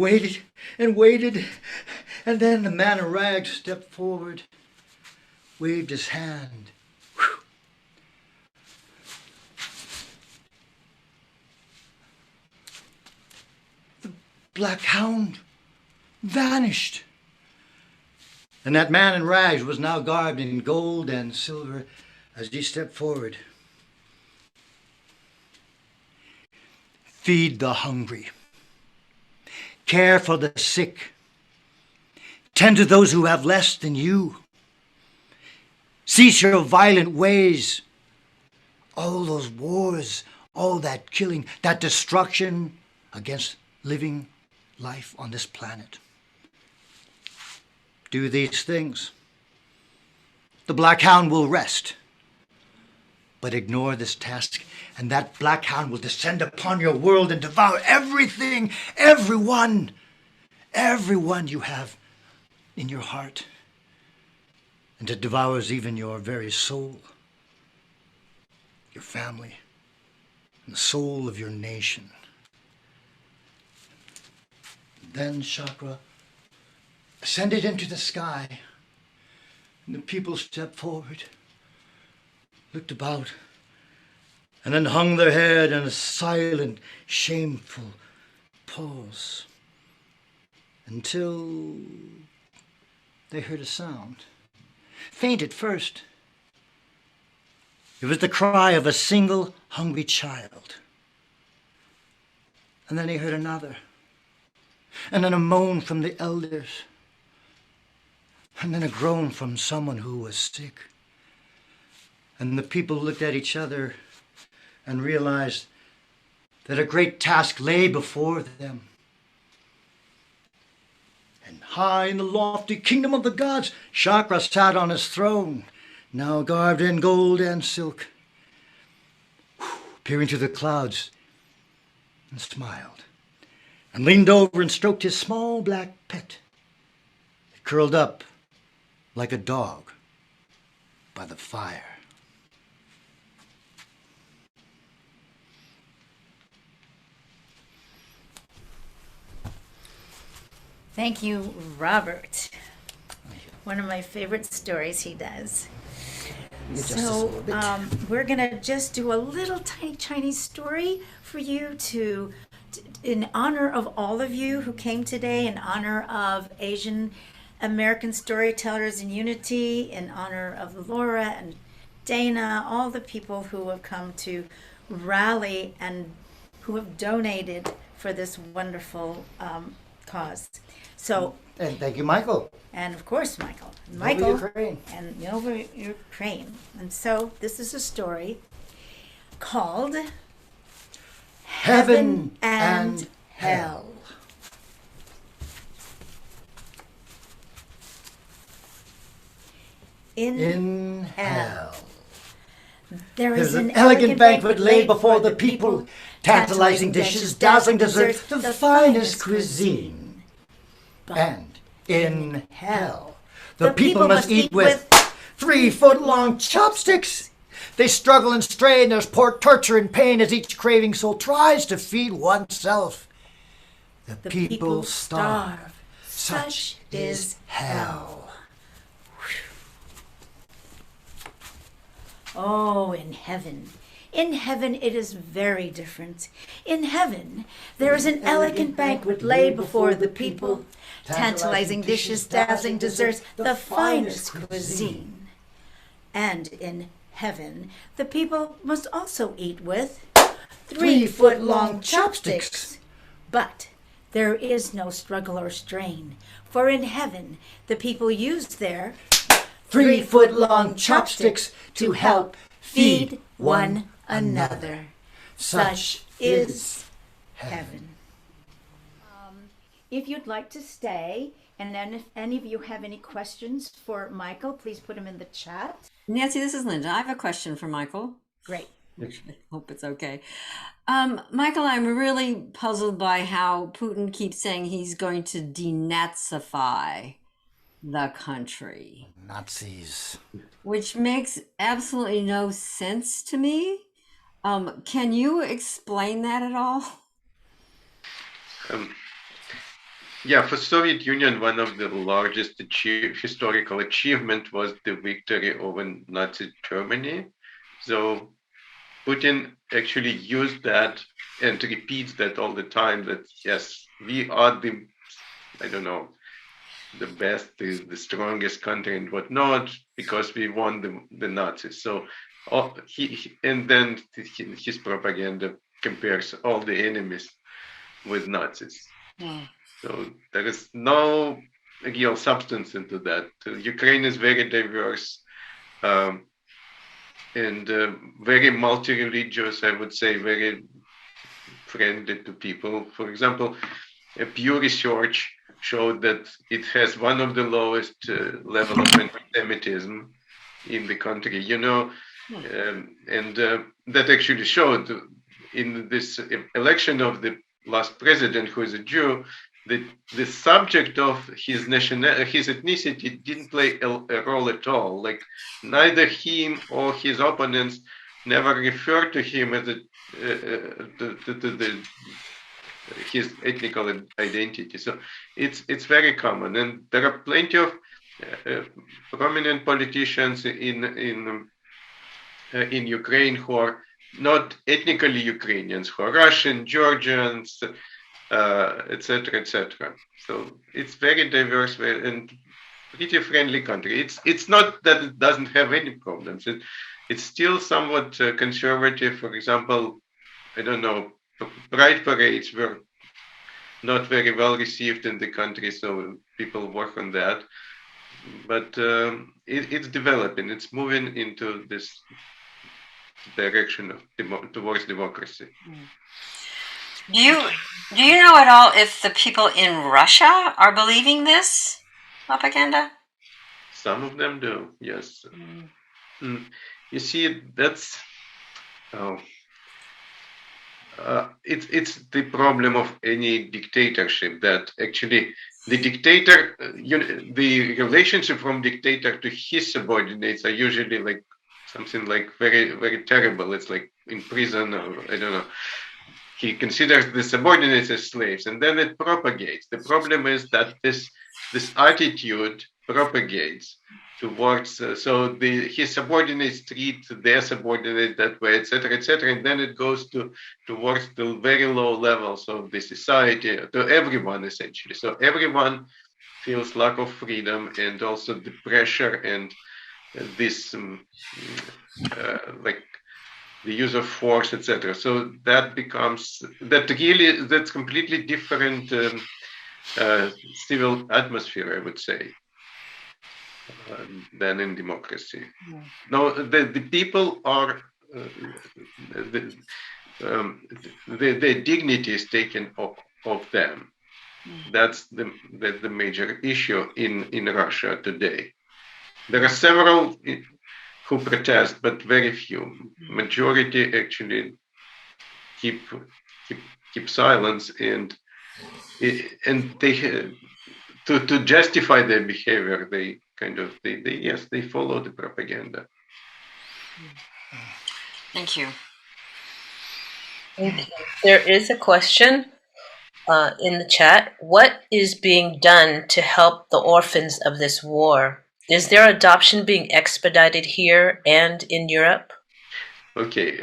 then the man in rags stepped forward, waved his hand. Black hound vanished. And that man in rags was now garbed in gold and silver as he stepped forward. Feed the hungry. Care for the sick. Tend to those who have less than you. Cease your violent ways. All those wars, all that killing, that destruction against living life on this planet. do these things. The black hound will rest. But ignore this task, and that black hound will descend upon your world and devour everything, everyone you have in your heart. And it devours even your very soul, your family, and the soul of your nation. Then Chakra ascended into the sky, and the people stepped forward, looked about, and then hung their head in a silent, shameful pause until they heard a sound. Faint at first. It was the cry of a single hungry child. And then he heard another. And then a moan from the elders. And then a groan from someone who was sick. And the people looked at each other and realized that a great task lay before them. And high in the lofty kingdom of the gods, Chakra sat on his throne, now garbed in gold and silk, peering through the clouds, and smiled, and leaned over and stroked his small black pet, that curled up like a dog by the fire. Thank you, Robert. One of my favorite stories he does. So we're gonna just do a little tiny Chinese story for you to, in honor of all of you who came today, in honor of Asian American Storytellers in Unity, in honor of Laura and Dana, all the people who have come to rally and who have donated for this wonderful cause. So, and thank you, Michael. And of course, Michael. Nova Ukraine. And Nova Ukraine. And so this is a story called Heaven and Hell. In hell. There's an elegant banquet laid before the people, tantalizing dishes, dazzling desserts, the finest cuisine. And in hell, the people must eat with 3-foot-long chopsticks. They struggle and strain, there's poor torture and pain as each craving soul tries to feed oneself. The people starve. Such is hell. Oh, in heaven. In heaven it is very different. In heaven there is an elegant banquet laid before the people, tantalizing dishes, dazzling desserts, the finest cuisine. And in heaven the people must also eat with 3-foot-long chopsticks. But there is no struggle or strain, for in heaven the people used their 3-foot-long chopsticks to help feed one another. Such is heaven. If you'd like to stay, and then if any of you have any questions for Michael, please put them in the chat. Nancy, this is Linda. I have a question for Michael. Great. I hope it's okay. Michael, I'm really puzzled by how Putin keeps saying he's going to denazify the country. Nazis. Which makes absolutely no sense to me. Can you explain that at all? Yeah, for Soviet Union, one of the largest historical achievement was the victory over Nazi Germany. So Putin actually used that and repeats that all the time, that yes, we are the, I don't know, the best, the strongest country and whatnot, because we won the Nazis. So and then his propaganda compares all the enemies with Nazis. Wow. So there is no real substance into that. Ukraine is very diverse and very multi-religious, I would say, very friendly to people. For example, a Pew Research showed that it has one of the lowest level of anti-Semitism in the country, and that actually showed in this election of the last president, who is a Jew, that the subject of his ethnicity didn't play a role at all. Like neither him or his opponents never referred to him as his ethnical identity. So it's very common, and there are plenty of prominent politicians in Ukraine who are not ethnically Ukrainians, who are Russian, Georgians, etc., etc. So it's very diverse and pretty friendly country. It's not that it doesn't have any problems. It's still somewhat conservative. For example, I don't know, pride parades were not very well received in the country, so people work on that. But it's developing. It's moving into this direction of towards democracy. Do you know at all if the people in Russia are believing this propaganda? Some of them do, yes. You see, that's it's the problem of any dictatorship, that actually the dictator, the relationship from dictator to his subordinates are usually like something like very, very terrible. It's like in prison, or I don't know. He considers the subordinates as slaves, and then it propagates. The problem is that this attitude propagates towards, so his subordinates treat their subordinates that way, etc., etc., and then it goes towards the very low levels of the society, to everyone essentially. So everyone feels lack of freedom, and also the pressure and this like the use of force, etc. So that's completely different civil atmosphere, I would say, than in democracy. No, the people are their dignity is taken of them. That's the major issue in Russia today. There are several who protest, but very few. Majority actually keep silence, and they to justify their behavior, they they follow the propaganda. Thank you. There is a question in the chat. What is being done to help the orphans of this war? Is their adoption being expedited here and in Europe? Okay.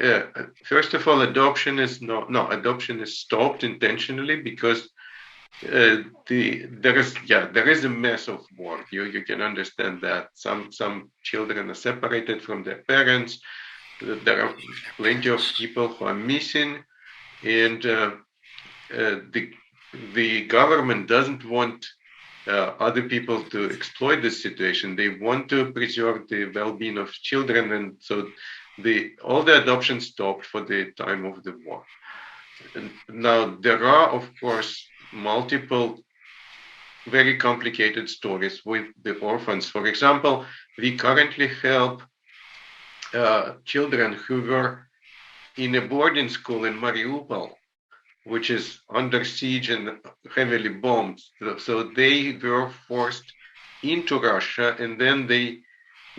First of all, adoption is stopped intentionally because there is a mess of war. You can understand that some children are separated from their parents. There are plenty of people who are missing, and the government doesn't want other people to exploit this situation. They want to preserve the well-being of children, and so all the adoption stopped for the time of the war. And now there are, of course, multiple very complicated stories with the orphans. For example, we currently help children who were in a boarding school in Mariupol, which is under siege and heavily bombed. So they were forced into Russia, and then they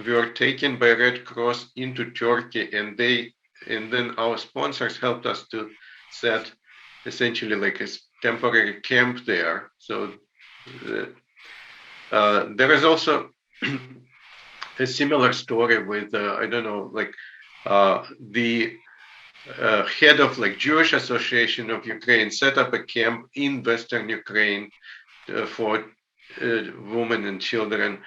were taken by Red Cross into Turkey, and then our sponsors helped us to set essentially like a temporary camp there. So there is also a similar story with the head of Jewish Association of Ukraine set up a camp in Western Ukraine for women and children.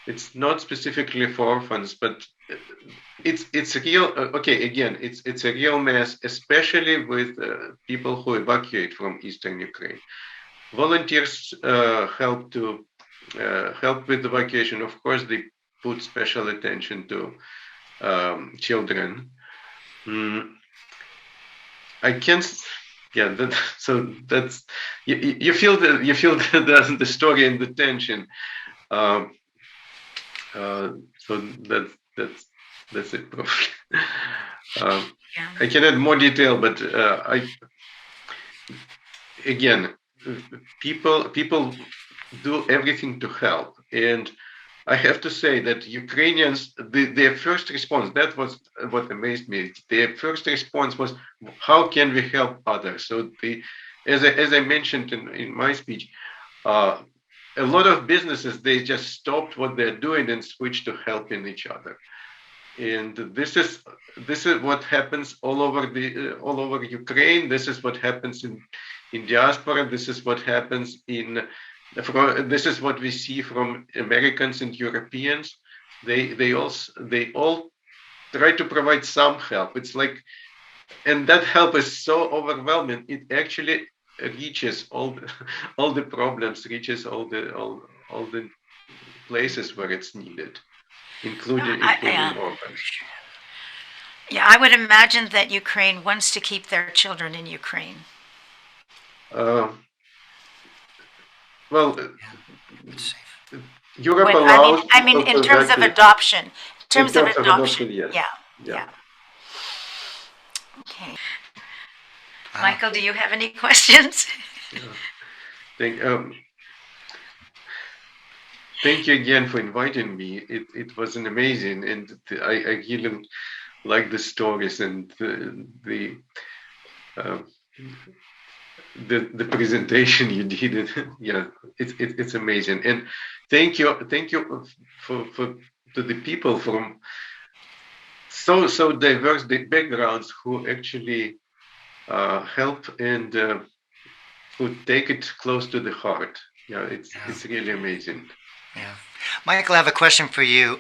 It's not specifically for orphans, but it's real. Okay, again, it's a real mess, especially with people who evacuate from Eastern Ukraine. Volunteers help with evacuation. Of course, they put special attention to children. I can't yeah, so that's you feel the story and the tension. So that's it. Probably. I can add more detail, but people do everything to help, and I have to say that Ukrainians, their first response, that was what amazed me. Their first response was, how can we help others? So as I mentioned in my speech, a lot of businesses, they just stopped what they're doing and switched to helping each other. And this is what happens all over Ukraine. This is what happens in diaspora. This is what happens this is what we see from Americans and Europeans. They all try to provide some help. It's like, and that help is so overwhelming. It actually reaches all the problems, reaches all the places where it's needed, including orphans. Yeah, I would imagine that Ukraine wants to keep their children in Ukraine. Well, Europe allows. I mean, in terms of adoption. In terms of adoption, yes. Yeah. Okay. Michael, do you have any questions? Thank you again for inviting me. It was an amazing, and I really like the stories and the presentation you did. Yeah, it's amazing. And thank you for to the people from so diverse backgrounds who actually help and who take it close to the heart. Yeah, it's really amazing. Yeah, Michael, I have a question for you.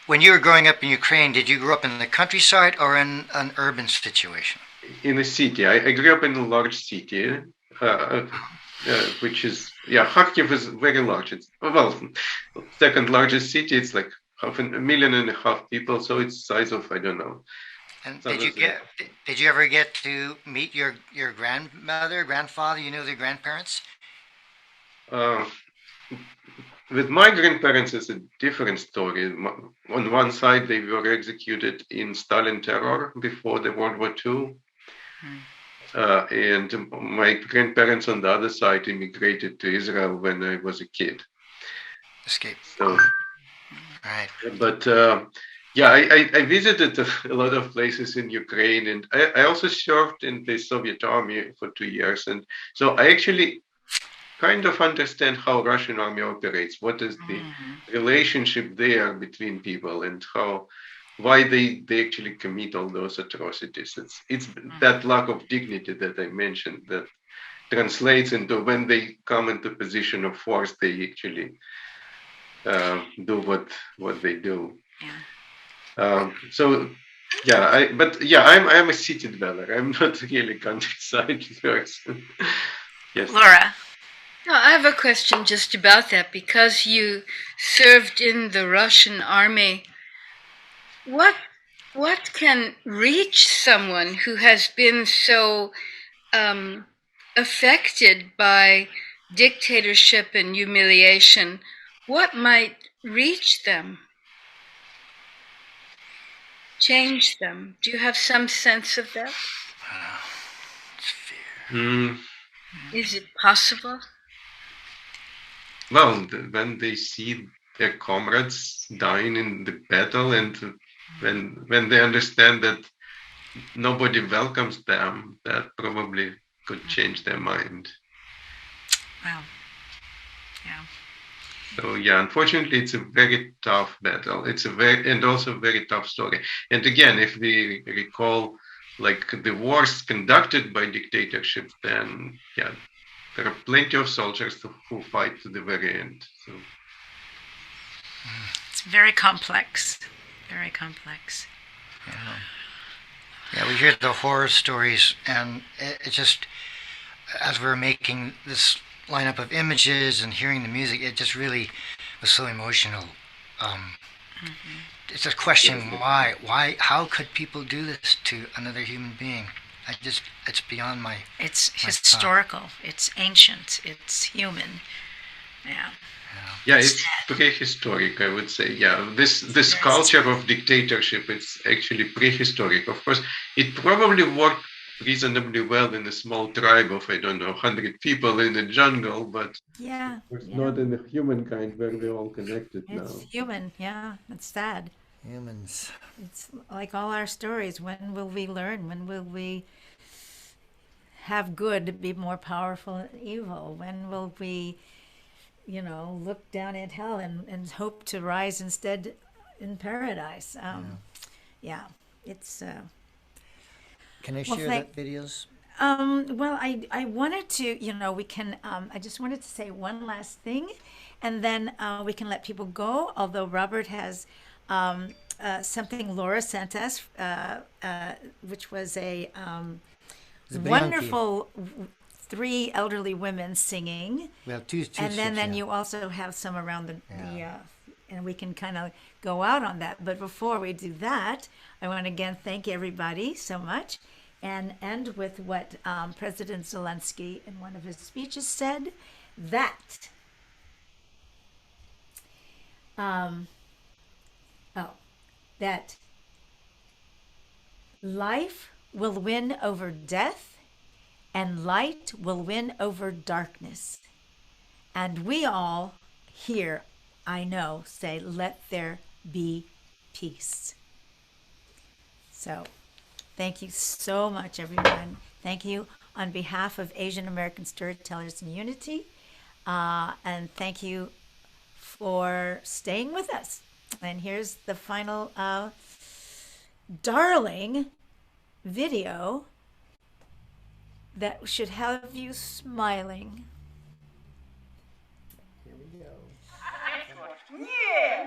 When you were growing up in Ukraine, did you grow up in the countryside or in an urban situation? In a city. I grew up in a large city, which is, Kharkiv is very large. It's, second largest city. It's like 500,000 people, so it's the size of, I don't know. And did you ever get to meet your grandmother, grandfather? You know, their grandparents? With my grandparents, it's a different story. On one side, they were executed in Stalin terror before the World War II. And my grandparents on the other side immigrated to Israel when I was a kid. Escaped. So, right. But I visited a lot of places in Ukraine, and I also served in the Soviet army for 2 years. And so I actually kind of understand how Russian army operates. What is the relationship there between people, and why they actually commit all those atrocities. It's that lack of dignity that I mentioned that translates into when they come into position of force, they actually do what they do. I'm a city dweller. I'm not really a countryside person. Yes, Laura. No, I have a question just about that. Because you served in the Russian army, what can reach someone who has been so affected by dictatorship and humiliation? What might reach them? Change them? Do you have some sense of that? It's fear. Is it possible? Well, when they see their comrades dying in the battle, and when they understand that nobody welcomes them, that probably could change their mind. Wow. Yeah. So unfortunately, it's a very tough battle. It's also a very tough story. And again, if we recall, like the wars conducted by dictatorships, then there are plenty of soldiers who fight to the very end. So it's very complex. Very complex. Yeah, we hear the horror stories, and it just, as we're making this lineup of images and hearing the music, it just really was so emotional. It's a question: why? How could people do this to another human being? it's beyond my. It's my historical. It's ancient. It's human. Yeah. Yeah, it's prehistoric, I would say. Yeah, this culture of dictatorship, it's actually prehistoric. Of course, it probably worked reasonably well in a small tribe of, I don't know, 100 people in the jungle, but Yeah. it's not in the humankind where we're all connected now. It's human. Yeah. It's sad. Humans. It's like all our stories. When will we learn? When will we have good be more powerful than evil? When will we, look down at hell and hope to rise instead in paradise? Yeah, it's. Can I Well, share that videos? Well, I wanted to, we can, I just wanted to say one last thing, and then we can let people go, although Robert has something Laura sent us, which was a wonderful three elderly women singing. We have two and then yeah. you also have some around the and we can kind of go out on that. But before we do that, I want to again thank everybody so much and end with what President Zelensky in one of his speeches said, that that life will win over death and light will win over darkness. And we all here, I know, say, let there be peace. So thank you so much, everyone. Thank you on behalf of Asian American Storytellers in Unity. And thank you for staying with us. And here's the final darling video that should have you smiling. Here we go. Nie!